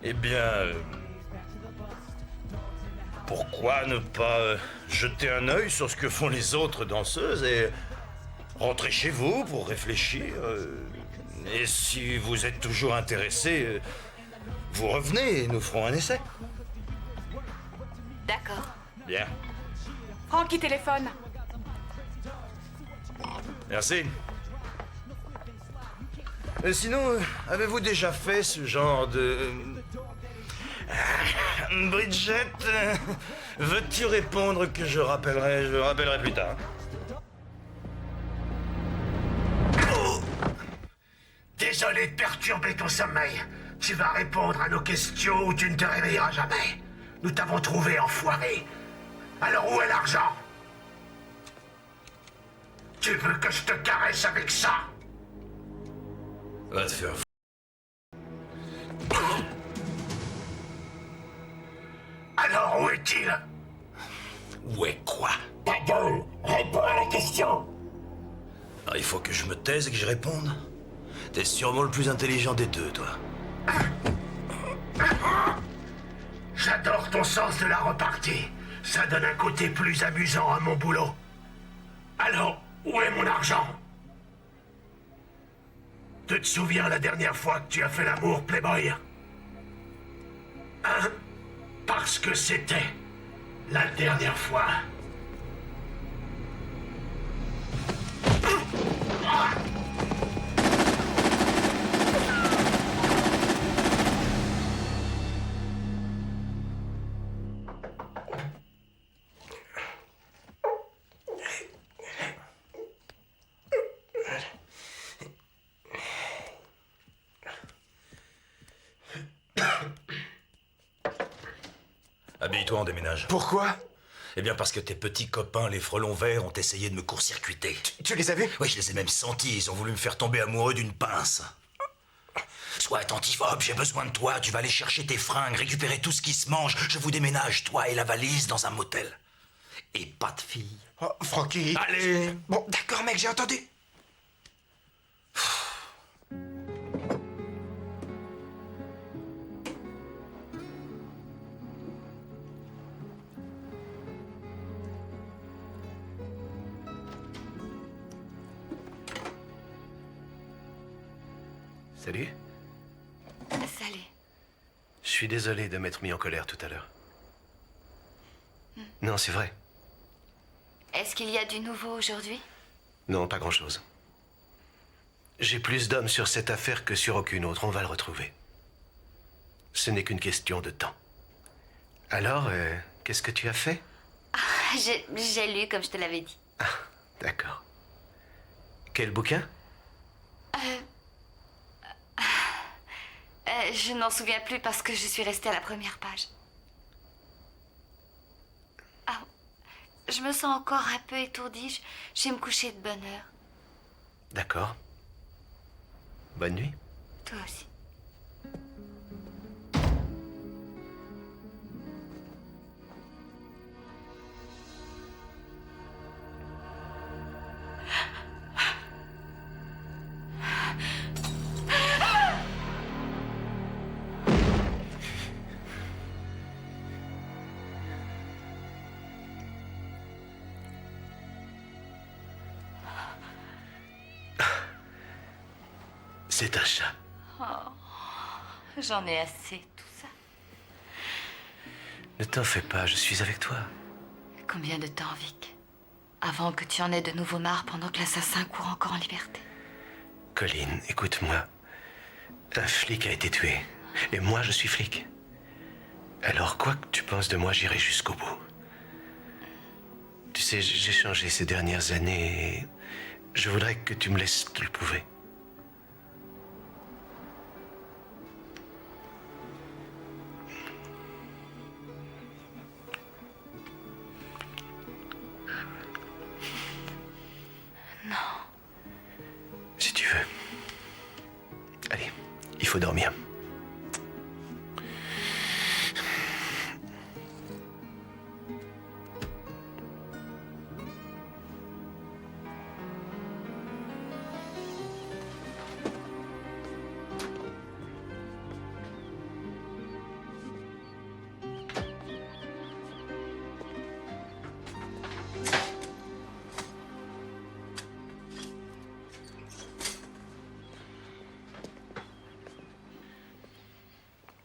Eh bien... pourquoi ne pas jeter un œil sur ce que font les autres danseuses et rentrer chez vous pour réfléchir? Et si vous êtes toujours intéressé, vous revenez et nous ferons un essai. D'accord. Bien. Francky téléphone. Merci. Sinon, avez-vous déjà fait ce genre de... Bridget, veux-tu répondre que je rappellerai plus tard? Désolé de perturber ton sommeil. Tu vas répondre à nos questions ou tu ne te réveilleras jamais. Nous t'avons trouvé, enfoiré. Alors où est l'argent? Tu veux que je te caresse avec ça? Va te faire f... Alors où est-il? Où est quoi? Ta gueule! Réponds à la question! Ah, il faut que je me taise et que je réponde. T'es sûrement le plus intelligent des deux, toi. J'adore ton sens de la repartie. Ça donne un côté plus amusant à mon boulot. Alors, où est mon argent? Tu te souviens la dernière fois que tu as fait l'amour, Playboy? Hein? Parce que c'était la dernière fois. Habille-toi, on déménage. Pourquoi? Eh bien parce que tes petits copains, les frelons verts, ont essayé de me court-circuiter. Tu les as vus? Oui, je les ai même sentis. Ils ont voulu me faire tomber amoureux d'une pince. Sois attentif, Hop, j'ai besoin de toi. Tu vas aller chercher tes fringues, récupérer tout ce qui se mange. Je vous déménage, toi et la valise, dans un motel. Et pas de fille. Oh, Frankie. Allez. Bon, d'accord, mec, j'ai entendu. Salut. Salut. Je suis désolé de m'être mis en colère tout à l'heure. Non, c'est vrai. Est-ce qu'il y a du nouveau aujourd'hui? Non, pas grand-chose. J'ai plus d'hommes sur cette affaire que sur aucune autre. On va le retrouver. Ce n'est qu'une question de temps. Alors, qu'est-ce que tu as fait? J'ai lu comme je te l'avais dit. Ah, d'accord. Quel bouquin? Je n'en souviens plus parce que je suis restée à la première page. Ah, je me sens encore un peu étourdie. Je vais me coucher de bonne heure. D'accord. Bonne nuit. Toi aussi. C'est un chat. Oh, j'en ai assez, tout ça. Ne t'en fais pas, je suis avec toi. Combien de temps, Vic? Avant que tu en aies de nouveau marre pendant que l'assassin court encore en liberté. Colin, écoute-moi. Un flic a été tué. Et moi, je suis flic. Alors, quoi que tu penses de moi, j'irai jusqu'au bout. Tu sais, j'ai changé ces dernières années et je voudrais que tu me laisses te le prouver. Non. Si tu veux. Allez, il faut dormir.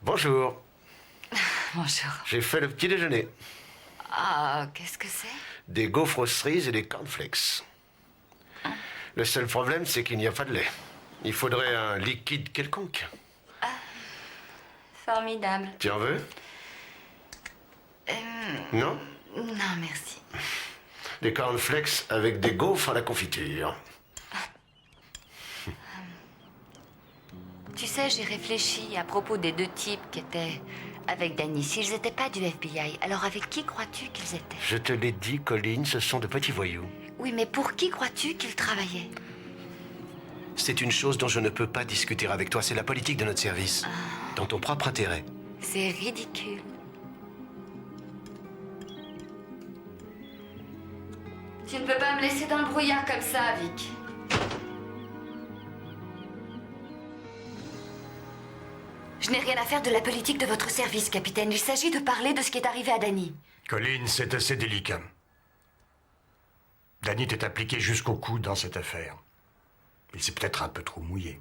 Bonjour. Bonjour. J'ai fait le petit déjeuner. Ah, qu'est-ce que c'est? Des gaufres aux cerises et des cornflakes. Le seul problème, c'est qu'il n'y a pas de lait. Il faudrait un liquide quelconque. Formidable. Tu en veux? Non? Non, merci. Des cornflakes avec des gaufres à la confiture. Tu sais, j'ai réfléchi à propos des deux types qui étaient avec Danny. S'ils n'étaient pas du FBI, alors avec qui crois-tu qu'ils étaient? Je te l'ai dit, Colin, ce sont de petits voyous. Oui, mais pour qui crois-tu qu'ils travaillaient? C'est une chose dont je ne peux pas discuter avec toi. C'est la politique de notre service. Dans ton propre intérêt. C'est ridicule. Tu ne peux pas me laisser dans le brouillard comme ça, Vic. Je n'ai rien à faire de la politique de votre service, capitaine. Il s'agit de parler de ce qui est arrivé à Danny. Colin, c'est assez délicat. Danny t'est impliqué jusqu'au cou dans cette affaire. Il s'est peut-être un peu trop mouillé.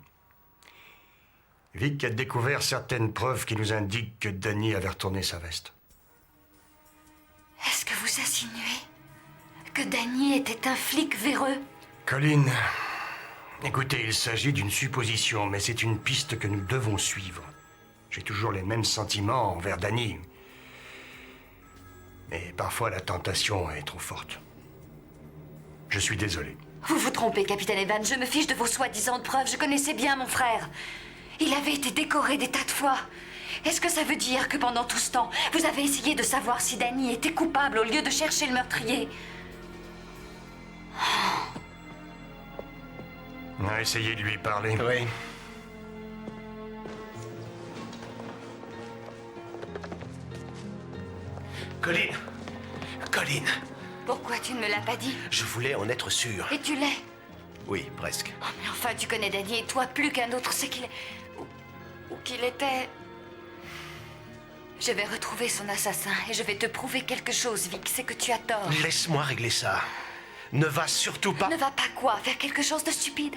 Vic a découvert certaines preuves qui nous indiquent que Danny avait retourné sa veste. Est-ce que vous insinuez que Danny était un flic véreux? Colin, écoutez, il s'agit d'une supposition, mais c'est une piste que nous devons suivre. J'ai toujours les mêmes sentiments envers Danny. Mais parfois la tentation est trop forte. Je suis désolé. Vous vous trompez, capitaine Evans. Je me fiche de vos soi-disant preuves. Je connaissais bien mon frère. Il avait été décoré des tas de fois. Est-ce que ça veut dire que pendant tout ce temps, vous avez essayé de savoir si Danny était coupable au lieu de chercher le meurtrier? On a essayé de lui parler. Oui. Colin! Colin! Pourquoi tu ne me l'as pas dit? Je voulais en être sûr. Et tu l'es? Oui, presque. Oh, mais enfin, tu connais Danny et toi plus qu'un autre. C'est qu'il... Ou qu'il était... Je vais retrouver son assassin et je vais te prouver quelque chose, Vic. C'est que tu as tort. Laisse-moi régler ça. Ne va surtout pas... Ne va pas quoi? Faire quelque chose de stupide?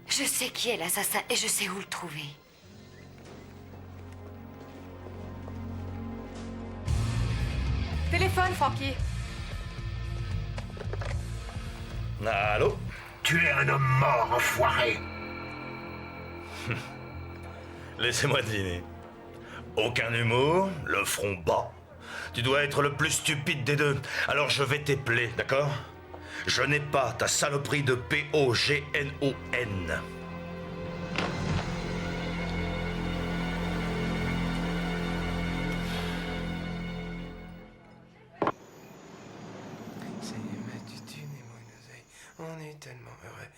Je sais qui est l'assassin et je sais où le trouver. Téléphone, Frankie. Allô? Tu es un homme mort, enfoiré. Laissez-moi deviner. Aucun humour, le front bas. Tu dois être le plus stupide des deux. Alors je vais t'épeler, d'accord? Je n'ai pas ta saloperie de POGNON. On est tellement heureux.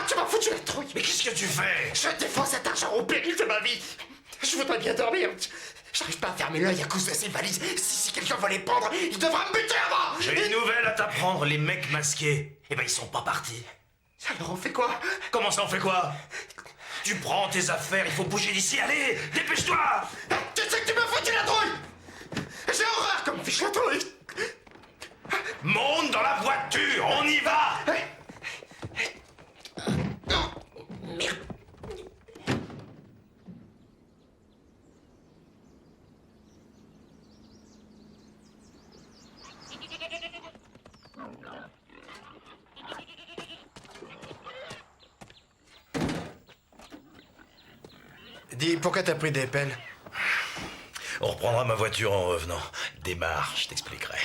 Tu m'as foutu la trouille. Mais qu'est-ce que tu fais? Je défends cet argent au péril de ma vie. Je voudrais bien dormir. J'arrive pas à fermer l'œil à cause de ces valises. Si quelqu'un veut les prendre, il devra me buter avant. J'ai une nouvelle à t'apprendre, les mecs masqués. Eh ben ils sont pas partis. Alors on fait quoi? Comment ça on fait quoi? Tu prends tes affaires, il faut bouger d'ici, allez, dépêche-toi! Tu sais que tu m'as foutu la trouille. J'ai horreur comme fiche la trouille. Monte dans la voiture, on y va! Merde. Dis, pourquoi t'as pris des pelles? On reprendra ma voiture en revenant. Démarre, je t'expliquerai.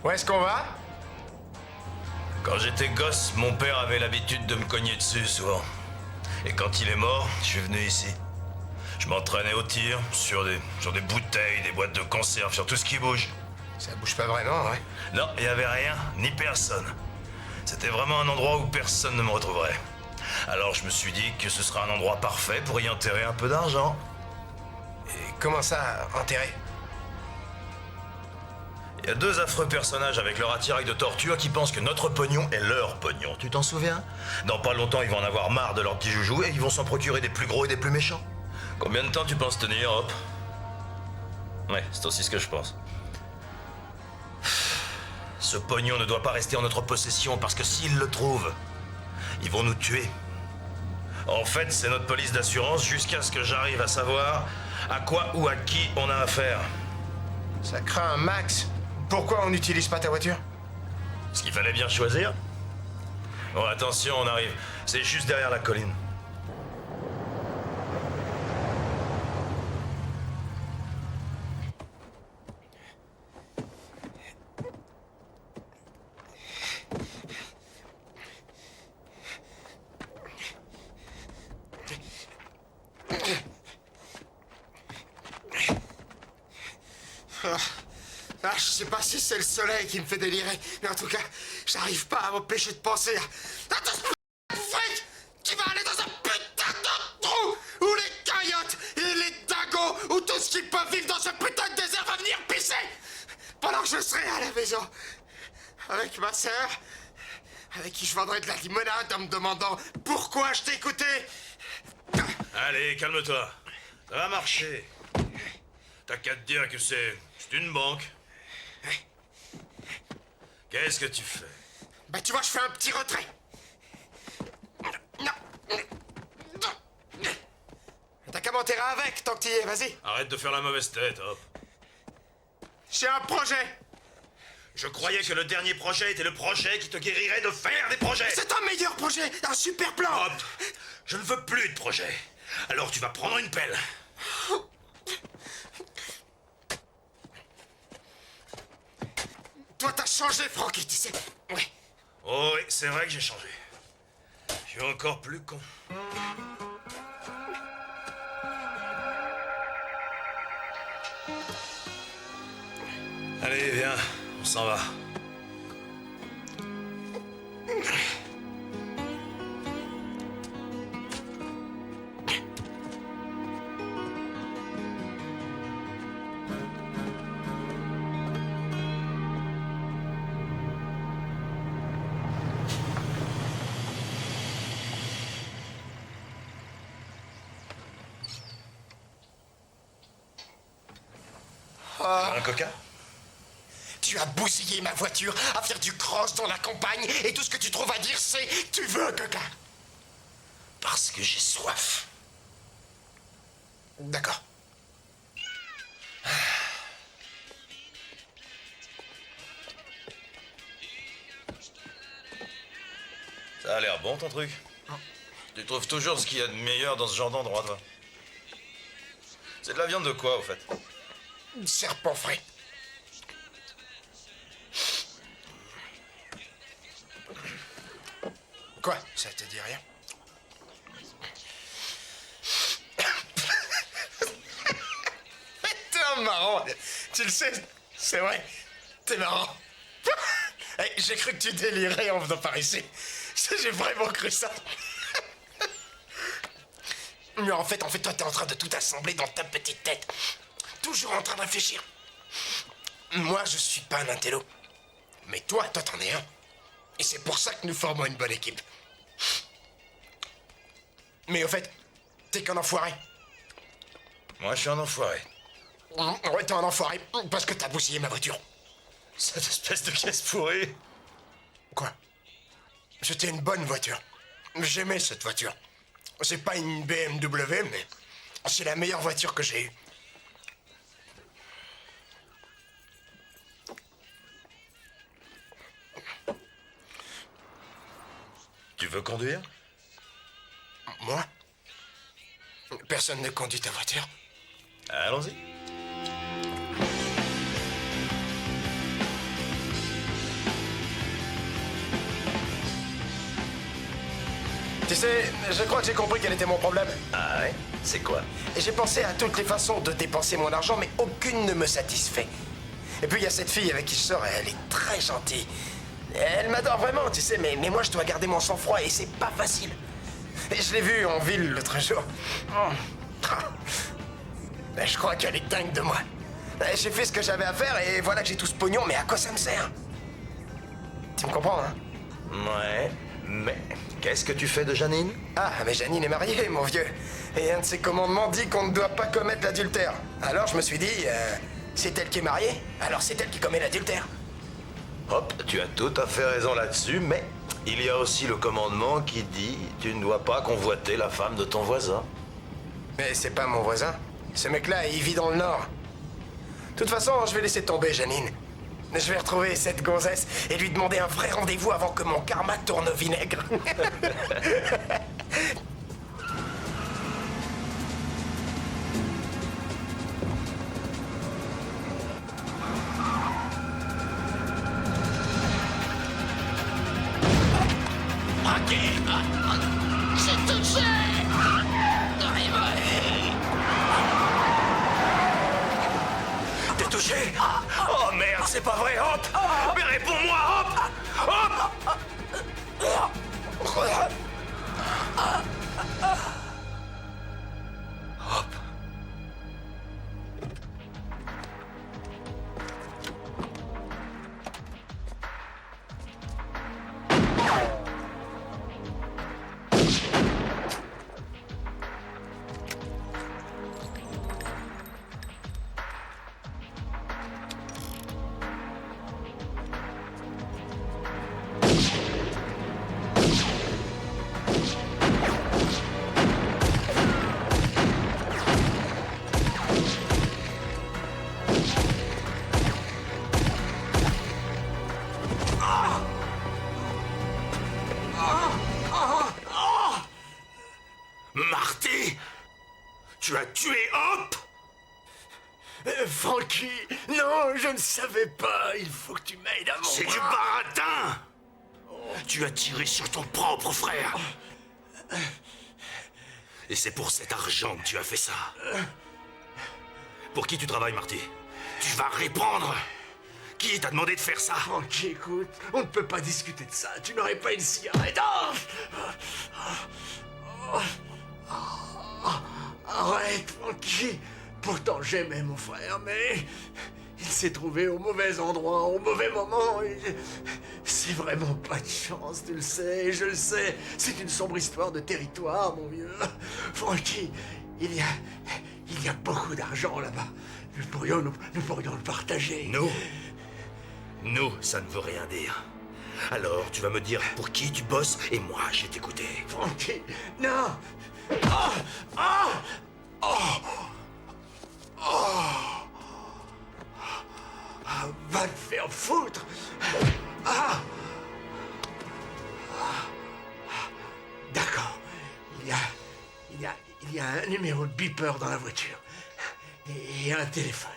Où est-ce qu'on va? Quand j'étais gosse, mon père avait l'habitude de me cogner dessus souvent. Et quand il est mort, je suis venu ici. Je m'entraînais au tir, sur des bouteilles, des boîtes de conserve, sur tout ce qui bouge. Ça bouge pas vraiment, ouais? Non, il n'y avait rien, ni personne. C'était vraiment un endroit où personne ne me retrouverait. Alors je me suis dit que ce serait un endroit parfait pour y enterrer un peu d'argent. Et comment ça, enterrer? Il y a deux affreux personnages avec leur attirail de torture qui pensent que notre pognon est leur pognon. Tu t'en souviens? Dans pas longtemps, ils vont en avoir marre de leurs petits joujoux et ils vont s'en procurer des plus gros et des plus méchants. Combien de temps tu penses tenir, Hop? Ouais, c'est aussi ce que je pense. Ce pognon ne doit pas rester en notre possession parce que s'ils le trouvent, ils vont nous tuer. En fait, c'est notre police d'assurance jusqu'à ce que j'arrive à savoir à quoi ou à qui on a affaire. Ça craint un max. Pourquoi on n'utilise pas ta voiture? Parce qu'il fallait bien choisir. Bon, attention, on arrive. C'est juste derrière la colline. Je sais pas si c'est le soleil qui me fait délirer, mais en tout cas, j'arrive pas à m'empêcher de penser à ce fric qui va aller dans un putain de trou où les coyotes et les dingos ou tout ce qui peut vivre dans ce putain de désert va venir pisser pendant que je serai à la maison avec ma sœur, avec qui je vendrai de la limonade en me demandant pourquoi je t'ai écouté. Allez, calme-toi. Ça va marcher. T'as qu'à te dire que c'est une banque. Qu'est-ce que tu fais? Bah tu vois, je fais un petit retrait. Non. T'as qu'à m'enterrer avec tant que t'y es, vas-y. Arrête de faire la mauvaise tête, hop. J'ai un projet. Je croyais que le dernier projet était le projet qui te guérirait de faire des projets. C'est un meilleur projet, un super plan. Hop, je ne veux plus de projet. Alors tu vas prendre une pelle. Toi, t'as changé, Francky, tu sais. Oui. Oh oui, c'est vrai que j'ai changé. Je suis encore plus con. Allez, viens, on s'en va. Un coca? Tu as bousillé ma voiture à faire du cross dans la campagne et tout ce que tu trouves à dire c'est « Tu veux un coca ?» Parce que j'ai soif. D'accord. Ça a l'air bon ton truc. Tu trouves toujours ce qu'il y a de meilleur dans ce genre d'endroit, toi. C'est de la viande de quoi, au fait? Serpent frais. Quoi? Ça te dit rien? T'es un marrant. Tu le sais, c'est vrai. T'es marrant. Hey, j'ai cru que tu délirais en venant par ici. J'ai vraiment cru ça. Mais en fait, toi, t'es en train de tout assembler dans ta petite tête. Toujours en train de réfléchir. Moi, je suis pas un intello. Mais toi t'en es un. Et c'est pour ça que nous formons une bonne équipe. Mais au fait, t'es qu'un enfoiré. Moi, je suis un enfoiré. Ouais, t'es un enfoiré parce que t'as bousillé ma voiture. Cette espèce de caisse pourrie. Quoi? C'était une bonne voiture. J'aimais cette voiture. C'est pas une BMW, mais c'est la meilleure voiture que j'ai eue. Tu veux conduire? Moi? Personne ne conduit ta voiture. Allons-y. Tu sais, je crois que j'ai compris quel était mon problème. Ah ouais? C'est quoi? Et j'ai pensé à toutes les façons de dépenser mon argent, mais aucune ne me satisfait. Et puis il y a cette fille avec qui je sors, elle est très gentille. Elle m'adore vraiment, tu sais, mais moi je dois garder mon sang-froid et c'est pas facile. Et je l'ai vue en ville l'autre jour. Ben, je crois qu'elle est dingue de moi. J'ai fait ce que j'avais à faire et voilà que j'ai tout ce pognon, mais à quoi ça me sert? Tu me comprends, hein? Ouais, mais qu'est-ce que tu fais de Janine? Ah, mais Janine est mariée, mon vieux. Et un de ses commandements dit qu'on ne doit pas commettre l'adultère. Alors je me suis dit, c'est elle qui est mariée, alors c'est elle qui commet l'adultère. Hop, tu as tout à fait raison là-dessus, mais il y a aussi le commandement qui dit tu ne dois pas convoiter la femme de ton voisin. Mais c'est pas mon voisin. Ce mec-là, il vit dans le Nord. De toute façon, je vais laisser tomber Janine. Je vais retrouver cette gonzesse et lui demander un vrai rendez-vous avant que mon karma tourne au vinaigre. J'ai touché! T'es touché? Oh merde, c'est pas vrai, Hop! Mais réponds-moi, Hop! Hop! Hop! Marty! Tu as tué Hop! Frankie, non, je ne savais pas. Il faut que tu m'aides à mon C'est du baratin! Tu as tiré sur ton propre frère! Et c'est pour cet argent que tu as fait ça. Pour qui tu travailles, Marty? Tu vas répondre! Qui t'a demandé de faire ça? Frankie, écoute, on ne peut pas discuter de ça. Tu n'aurais pas une cigarette. Arrête, Frankie. Pourtant, j'aimais mon frère, mais il s'est trouvé au mauvais endroit, au mauvais moment. C'est vraiment pas de chance, tu le sais, je le sais. C'est une sombre histoire de territoire, mon vieux. Frankie, il y a beaucoup d'argent là-bas. Nous pourrions le partager. Nous, ça ne veut rien dire. Alors, tu vas me dire pour qui tu bosses et moi, je vais t'écouter. Frankie, non! Va te faire foutre! D'accord. Il y a un numéro de beeper dans la voiture. Et un téléphone.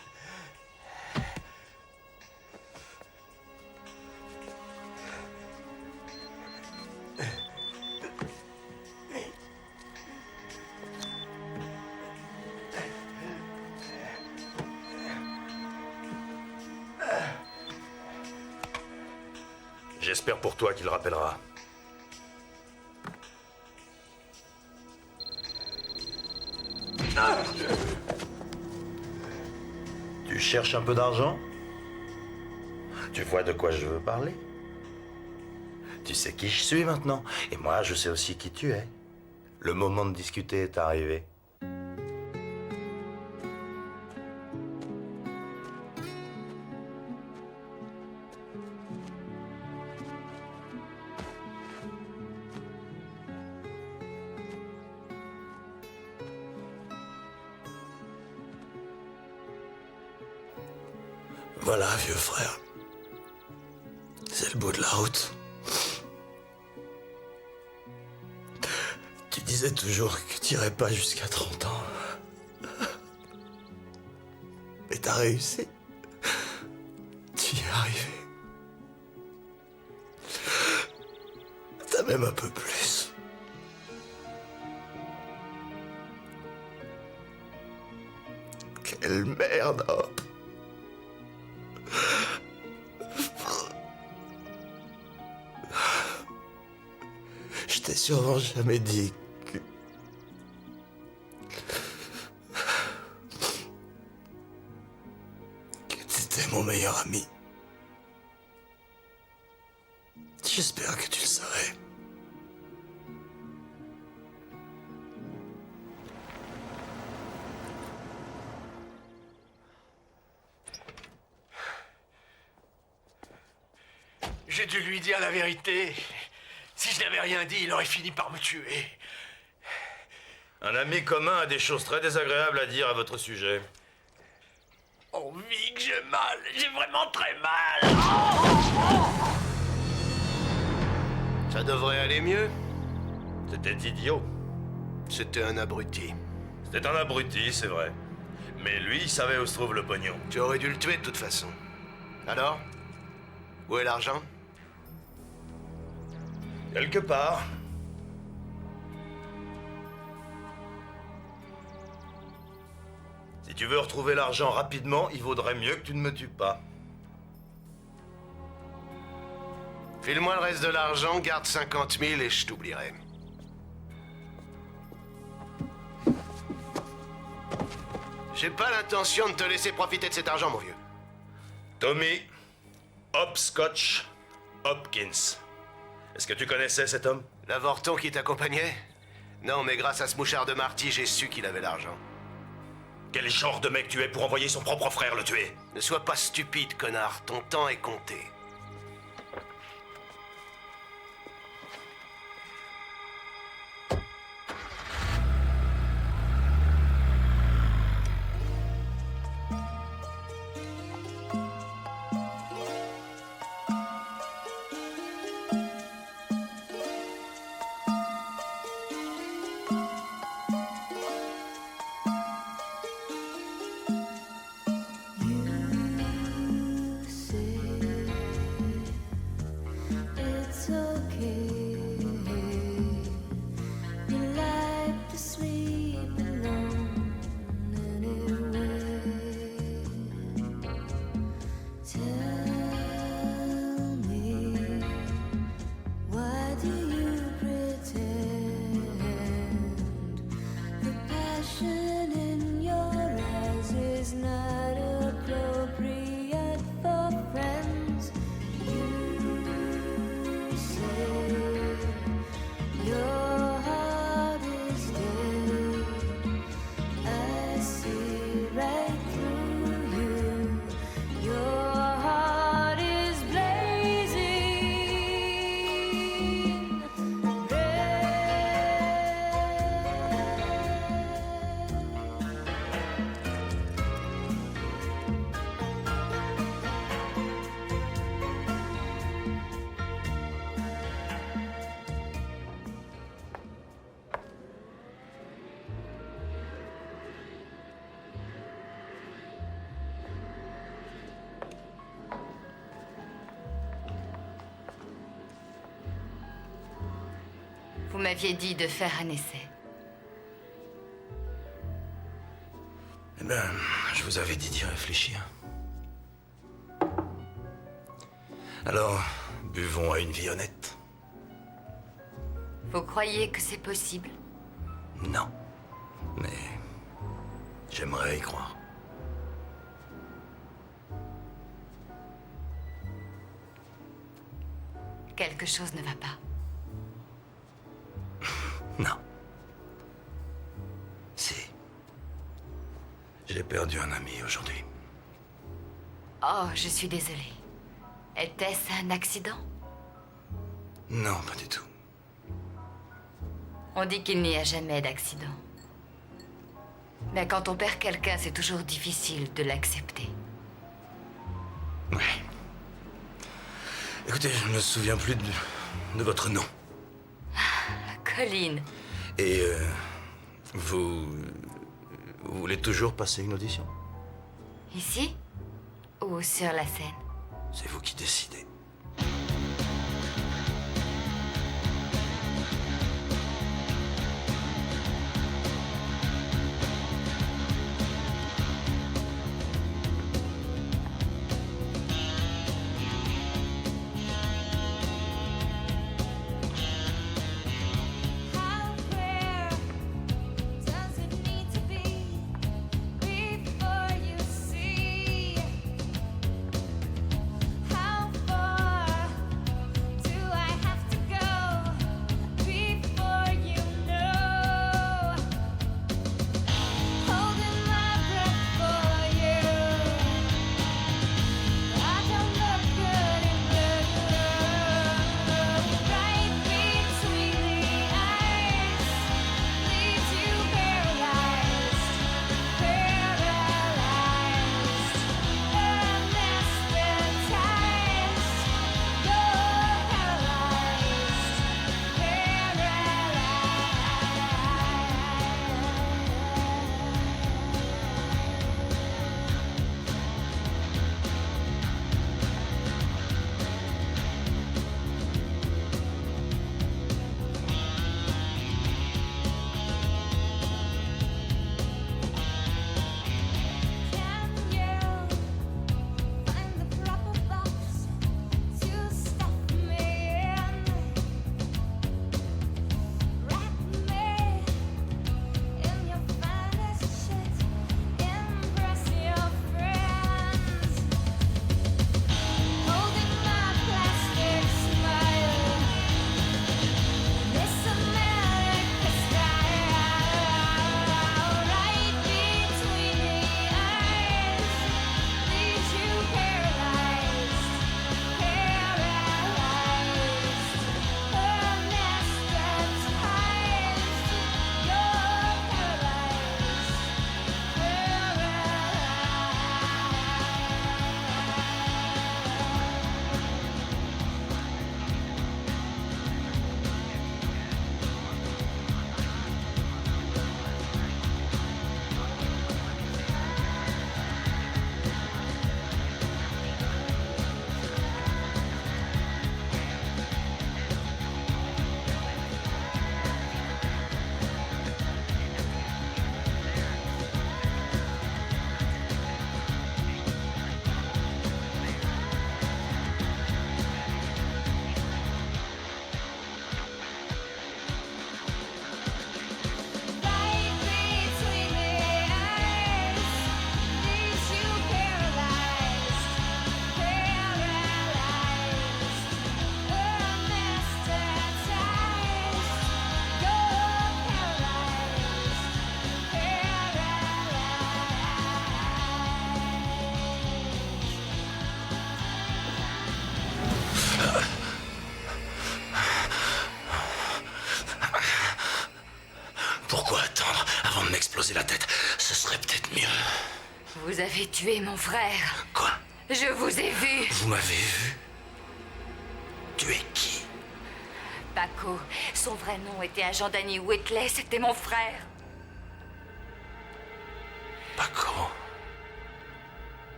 J'espère pour toi qu'il rappellera. Tu cherches un peu d'argent? Tu vois de quoi je veux parler? Tu sais qui je suis maintenant, et moi je sais aussi qui tu es. Le moment de discuter est arrivé. Voilà, vieux frère. C'est le bout de la route. Tu disais toujours que tu irais pas jusqu'à 30 ans. Mais t'as réussi. Tu y es arrivé. T'as même un peu plus. Quelle merde, Hop. Je t'ai sûrement jamais dit que t'étais mon meilleur ami. J'espère que tu le saurais. J'ai dû lui dire la vérité. Si je n'avais rien dit, il aurait fini par me tuer. Un ami commun a des choses très désagréables à dire à votre sujet. envie, que j'ai mal. J'ai vraiment très mal. Ça devrait aller mieux. C'était idiot. C'était un abruti. C'était un abruti, c'est vrai. Mais lui, il savait où se trouve le pognon. Tu aurais dû le tuer de toute façon. Alors? Où est l'argent? Quelque part. Si tu veux retrouver l'argent rapidement, il vaudrait mieux que tu ne me tues pas. File-moi le reste de l'argent, garde 50 000 et je t'oublierai. J'ai pas l'intention de te laisser profiter de cet argent, mon vieux. Tommy Hopscotch Hopkins. Est-ce que tu connaissais cet homme? L'avorton qui t'accompagnait? Non, mais grâce à ce mouchard de Marty, j'ai su qu'il avait l'argent. Quel genre de mec tu es pour envoyer son propre frère le tuer? Ne sois pas stupide, connard. Ton temps est compté. Vous m'aviez dit de faire un essai. Eh ben, je vous avais dit d'y réfléchir. Alors, buvons à une vie honnête. Vous croyez que c'est possible? Non. Mais j'aimerais y croire. Quelque chose ne va pas. Non. Si. J'ai perdu un ami aujourd'hui. Oh, je suis désolée. Était-ce un accident? Non, pas du tout. On dit qu'il n'y a jamais d'accident. Mais quand on perd quelqu'un, c'est toujours difficile de l'accepter. Oui. Écoutez, je ne me souviens plus de votre nom. Colleen. Et vous voulez toujours passer une audition? Ici? Ou sur la scène? C'est vous qui décidez. Before you see how far peut-être mieux. Vous avez tué mon frère. Quoi? Je vous ai vu. Vous m'avez vu? Tuer qui? Paco, son vrai nom était agent Danny Whitley, c'était mon frère. Paco.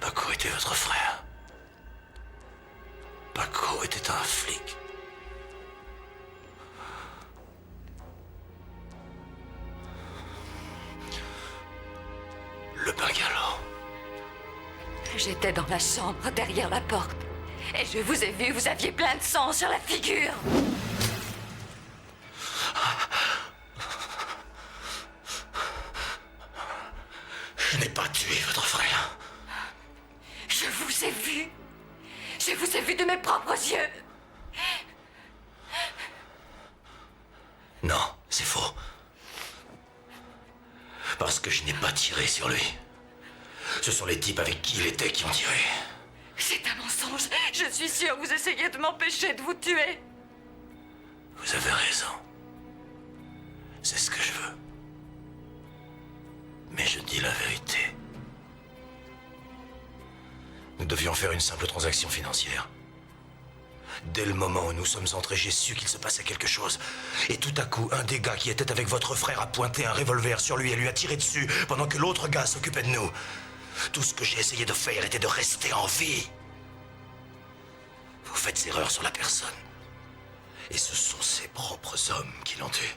Paco était votre frère. Paco était un flic. Le bungalow. J'étais dans la chambre, derrière la porte. Et je vous ai vu, vous aviez plein de sang sur la figure. Je n'ai pas tué votre frère. Je vous ai vu. Je vous ai vu de mes propres yeux. Non, c'est faux. Parce que je n'ai pas tiré sur lui. Ce sont les types avec qui il était qui ont tiré. C'est un mensonge. Je suis sûre, vous essayez de m'empêcher de vous tuer. Vous avez raison. C'est ce que je veux. Mais je dis la vérité. Nous devions faire une simple transaction financière. Dès le moment où nous sommes entrés, j'ai su qu'il se passait quelque chose. Et tout à coup, un des gars qui était avec votre frère a pointé un revolver sur lui et lui a tiré dessus pendant que l'autre gars s'occupait de nous. Tout ce que j'ai essayé de faire était de rester en vie. Vous faites erreur sur la personne. Et ce sont ses propres hommes qui l'ont tué.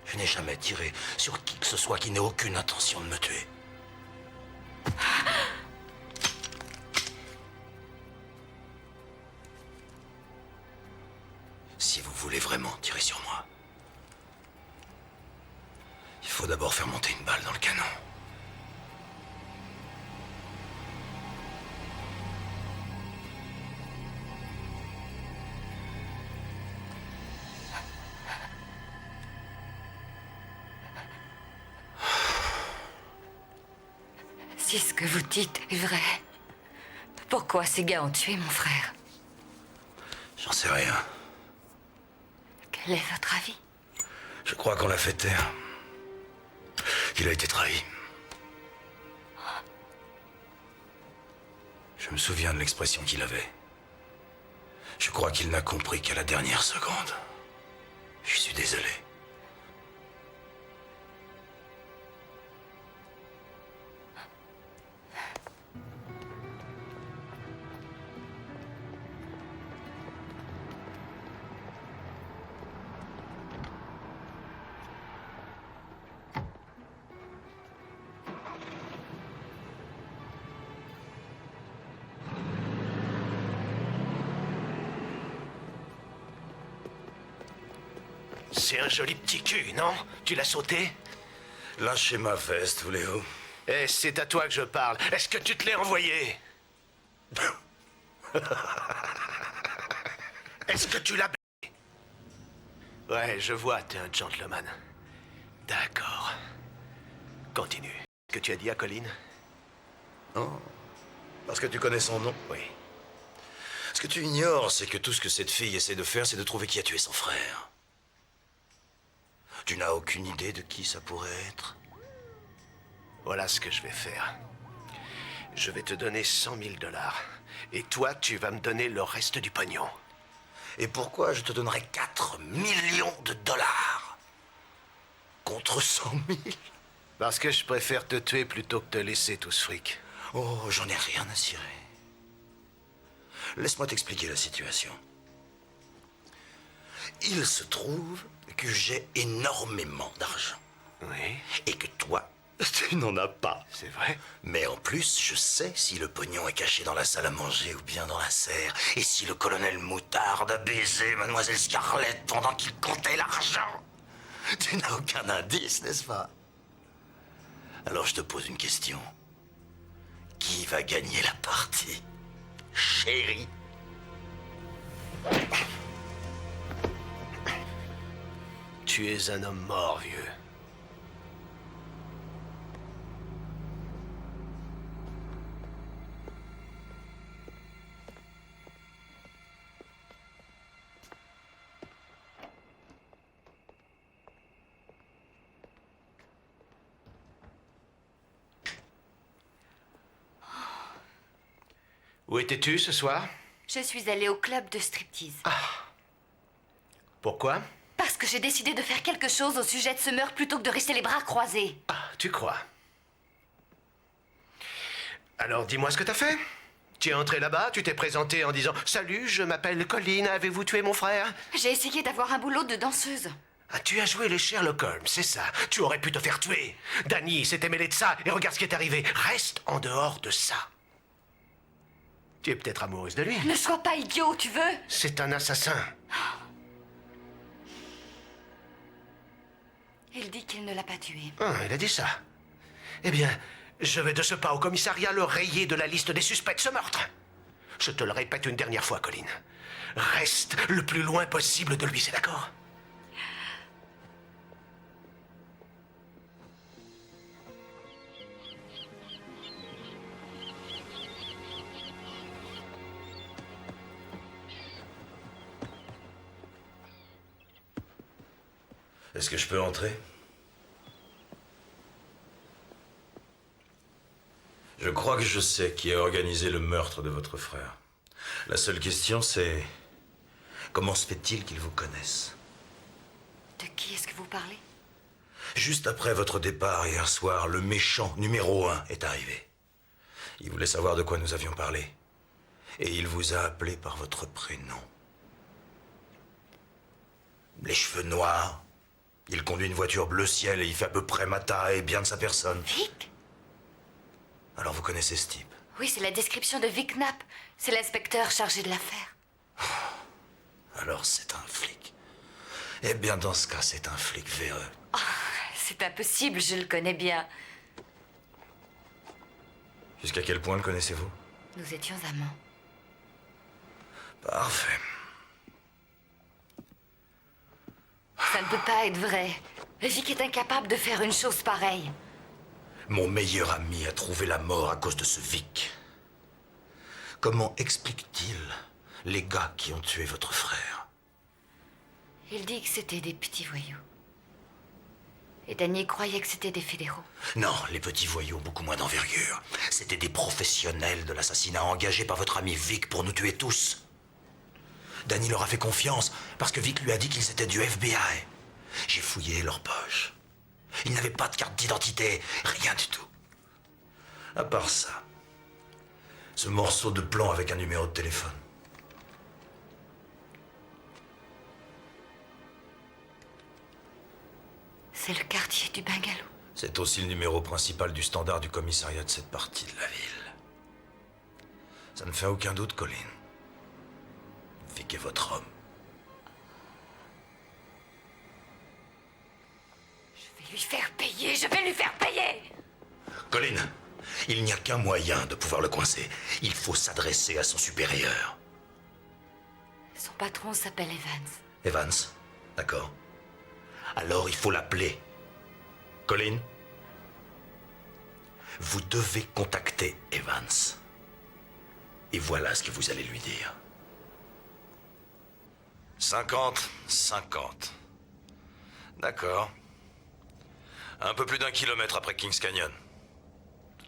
Je n'ai jamais tiré sur qui que ce soit qui n'ait aucune intention de me tuer. Si vous voulez vraiment tirer sur moi, il faut d'abord faire monter une balle dans le canon. Si ce que vous dites est vrai, pourquoi ces gars ont tué mon frère? J'en sais rien. Quel est votre avis? Je crois qu'on l'a fait taire. Qu'il a été trahi. Je me souviens de l'expression qu'il avait. Je crois qu'il n'a compris qu'à la dernière seconde. Je suis désolé. C'est un joli petit cul, non? Tu l'as sauté? Lâchez ma veste, voulez-vous? Eh, c'est à toi que je parle. Est-ce que tu te l'es envoyé? Est-ce que tu l'as baisé? Ouais, je vois, t'es un gentleman. D'accord. Continue. Ce que tu as dit à Colleen? Non. Parce que tu connais son nom? Oui. Ce que tu ignores, c'est que tout ce que cette fille essaie de faire, c'est de trouver qui a tué son frère. Tu n'as aucune idée de qui ça pourrait être? Voilà ce que je vais faire. Je vais te donner 100 000 $. Et toi, tu vas me donner le reste du pognon. Et pourquoi je te donnerais 4 millions de $? Contre 100 000? Parce que je préfère te tuer plutôt que te laisser tout ce fric. Oh, j'en ai rien à cirer. Laisse-moi t'expliquer la situation. Il se trouve que j'ai énormément d'argent. Oui. Et que toi, tu n'en as pas. C'est vrai. Mais en plus, je sais si le pognon est caché dans la salle à manger ou bien dans la serre. Et si le colonel Moutarde a baisé Mademoiselle Scarlett pendant qu'il comptait l'argent. Tu n'as aucun indice, n'est-ce pas? Alors je te pose une question. Qui va gagner la partie, chérie? Tu es un homme mort, vieux. Où étais-tu ce soir? Je suis allée au club de striptease. Pourquoi? Parce que j'ai décidé de faire quelque chose au sujet de ce meurtre plutôt que de rester les bras croisés. Tu crois? Alors dis-moi ce que t'as fait. Tu es entré là-bas, tu t'es présenté en disant « Salut, je m'appelle Colleen, avez-vous tué mon frère ?» J'ai essayé d'avoir un boulot de danseuse. Ah, tu as joué les Sherlock Holmes, c'est ça. Tu aurais pu te faire tuer. Danny s'était mêlé de ça et regarde ce qui est arrivé. Reste en dehors de ça. Tu es peut-être amoureuse de lui. Ne sois pas idiot, tu veux? C'est un assassin. Il dit qu'il ne l'a pas tué. Ah, il a dit ça. Eh bien, je vais de ce pas au commissariat le rayer de la liste des suspects de ce meurtre. Je te le répète une dernière fois, Colleen. Reste le plus loin possible de lui, c'est d'accord? Est-ce que je peux entrer? Je crois que je sais qui a organisé le meurtre de votre frère. La seule question, c'est... comment se fait-il qu'ils vous connaissent? De qui est-ce que vous parlez? Juste après votre départ hier soir, le méchant numéro 1 est arrivé. Il voulait savoir de quoi nous avions parlé. Et il vous a appelé par votre prénom. Les cheveux noirs. Il conduit une voiture bleu ciel et il fait à peu près ma taille et bien de sa personne. Vic? Alors vous connaissez ce type? Oui, c'est la description de Vic Knapp. C'est l'inspecteur chargé de l'affaire. Alors c'est un flic. Eh bien dans ce cas, c'est un flic véreux. Oh, c'est impossible, je le connais bien. Jusqu'à quel point le connaissez-vous? Nous étions amants. Parfait. Ça ne peut pas être vrai. Vic est incapable de faire une chose pareille. Mon meilleur ami a trouvé la mort à cause de ce Vic. Comment explique-t-il les gars qui ont tué votre frère? Il dit que c'était des petits voyous. Et Danny croyait que c'était des fédéraux. Non, les petits voyous ont beaucoup moins d'envergure. C'était des professionnels de l'assassinat engagés par votre ami Vic pour nous tuer tous. Danny leur a fait confiance parce que Vic lui a dit qu'ils étaient du FBI. J'ai fouillé leurs poches. Ils n'avaient pas de carte d'identité, rien du tout. À part ça, ce morceau de plan avec un numéro de téléphone. C'est le quartier du bungalow. C'est aussi le numéro principal du standard du commissariat de cette partie de la ville. Ça ne fait aucun doute, Colleen. Vic est votre homme. Je vais lui faire payer, je vais lui faire payer! Colleen, il n'y a qu'un moyen de pouvoir le coincer. Il faut s'adresser à son supérieur. Son patron s'appelle Evans. Evans, d'accord. Alors il faut l'appeler. Colleen, vous devez contacter Evans. Et voilà ce que vous allez lui dire. 50. D'accord. Un peu plus d'1 kilomètre après Kings Canyon.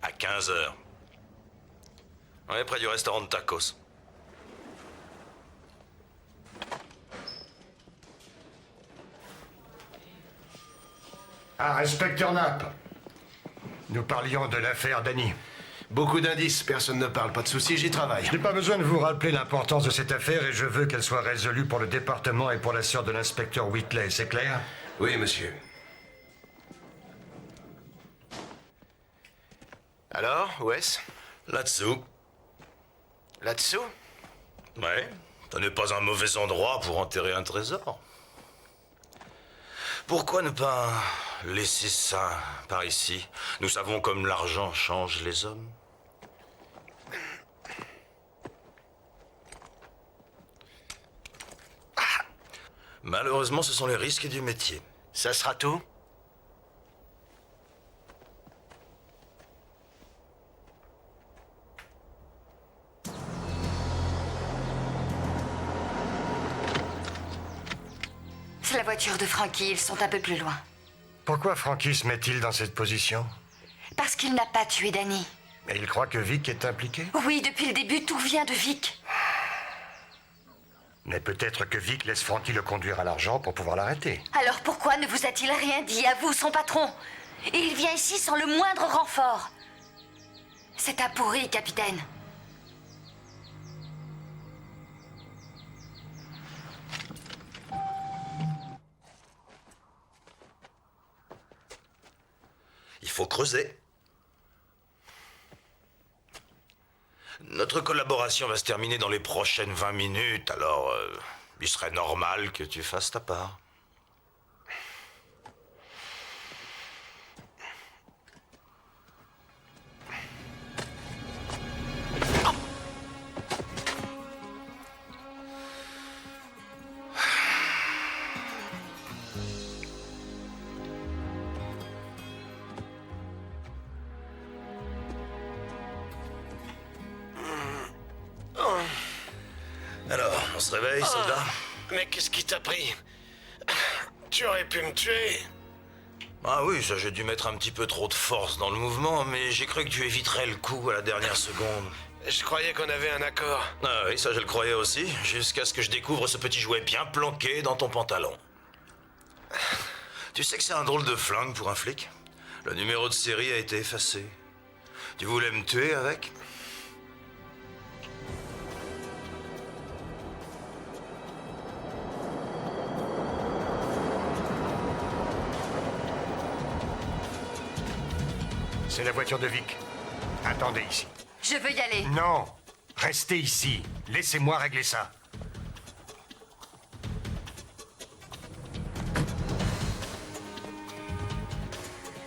À 15 heures. On est près du restaurant de tacos. Ah, inspecteur Knapp. Nous parlions de l'affaire Danny. Beaucoup d'indices, personne ne parle, pas de soucis, j'y travaille. Je n'ai pas besoin de vous rappeler l'importance de cette affaire et je veux qu'elle soit résolue pour le département et pour la sœur de l'inspecteur Whitley, c'est clair? Oui, monsieur. Alors, où est-ce? Là-dessous. Là-dessous? Ouais, ce n'est pas un mauvais endroit pour enterrer un trésor. Pourquoi ne pas laisser ça par ici? Nous savons comme l'argent change les hommes. Malheureusement, ce sont les risques du métier. Ça sera tout? C'est la voiture de Frankie, ils sont un peu plus loin. Pourquoi Frankie se met-il dans cette position? Parce qu'il n'a pas tué Danny. Et il croit que Vic est impliqué? Oui, depuis le début, tout vient de Vic. Mais peut-être que Vic laisse Frankie le conduire à l'argent pour pouvoir l'arrêter. Alors pourquoi ne vous a-t-il rien dit à vous, son patron? Et il vient ici sans le moindre renfort. C'est un pourri, capitaine. Il faut creuser. Notre collaboration va se terminer dans les prochaines 20 minutes, alors il serait normal que tu fasses ta part. Alors, on se réveille, soldat? Mais qu'est-ce qui t'a pris? Tu aurais pu me tuer. Ah oui, ça j'ai dû mettre un petit peu trop de force dans le mouvement, mais j'ai cru que tu éviterais le coup à la dernière seconde. Je croyais qu'on avait un accord. Ah oui, ça je le croyais aussi, jusqu'à ce que je découvre ce petit jouet bien planqué dans ton pantalon. Tu sais que c'est un drôle de flingue pour un flic? Le numéro de série a été effacé. Tu voulais me tuer avec? C'est la voiture de Vic. Attendez ici. Je veux y aller. Non, restez ici. Laissez-moi régler ça.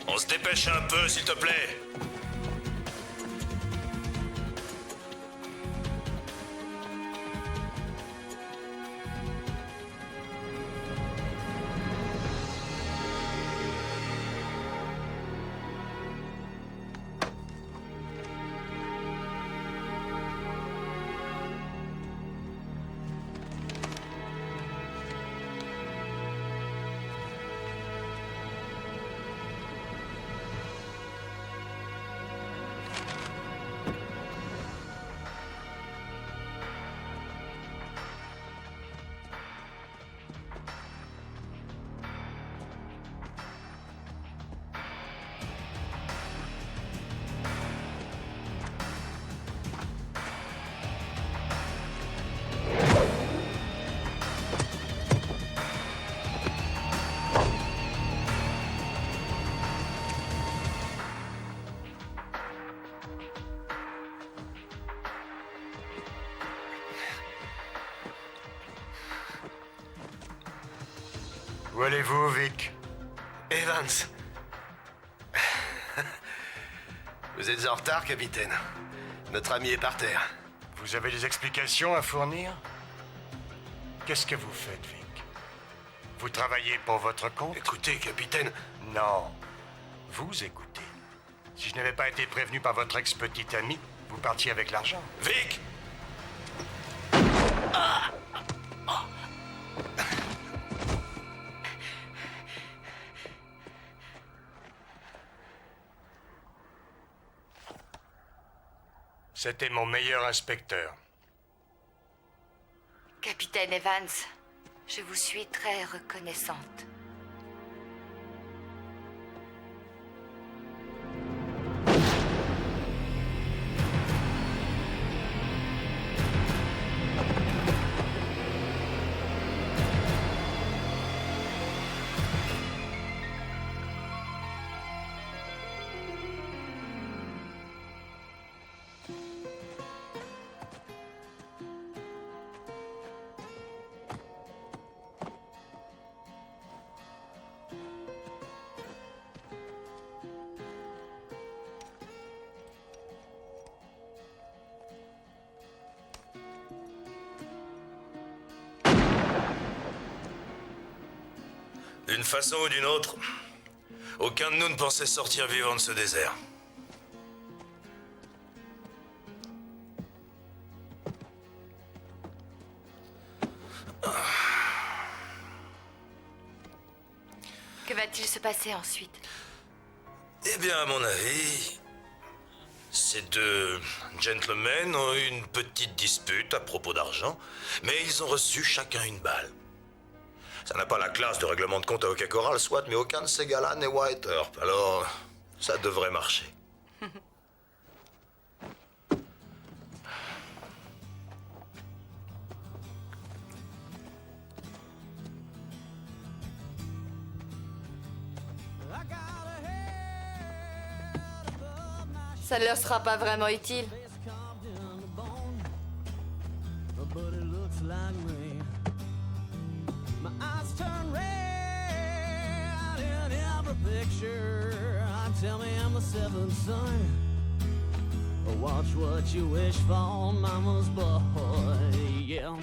On se dépêche un peu, s'il te plaît. Où allez-vous, Vic? Evans. Vous êtes en retard, capitaine. Notre ami est par terre. Vous avez des explications à fournir? Qu'est-ce que vous faites, Vic? Vous travaillez pour votre compte? Écoutez, capitaine... Non. Vous écoutez. Si je n'avais pas été prévenu par votre ex-petite amie, vous partiez avec l'argent. Vic! C'était mon meilleur inspecteur. Capitaine Evans, je vous suis très reconnaissante. D'une façon ou d'une autre, aucun de nous ne pensait sortir vivant de ce désert. Que va-t-il se passer ensuite? Eh bien, à mon avis, Ces deux gentlemen ont eu une petite dispute à propos d'argent, mais ils ont reçu chacun une balle. Ça n'a pas la classe de règlement de compte à hockey choral, soit, mais aucun de ces gars-là n'est White Earp. Alors, ça devrait marcher. Ça ne leur sera pas vraiment utile. But it looks like rain. My eyes turn red in every picture. Tell me I'm the seventh son. Watch what you wish for, mama's boy. Yeah.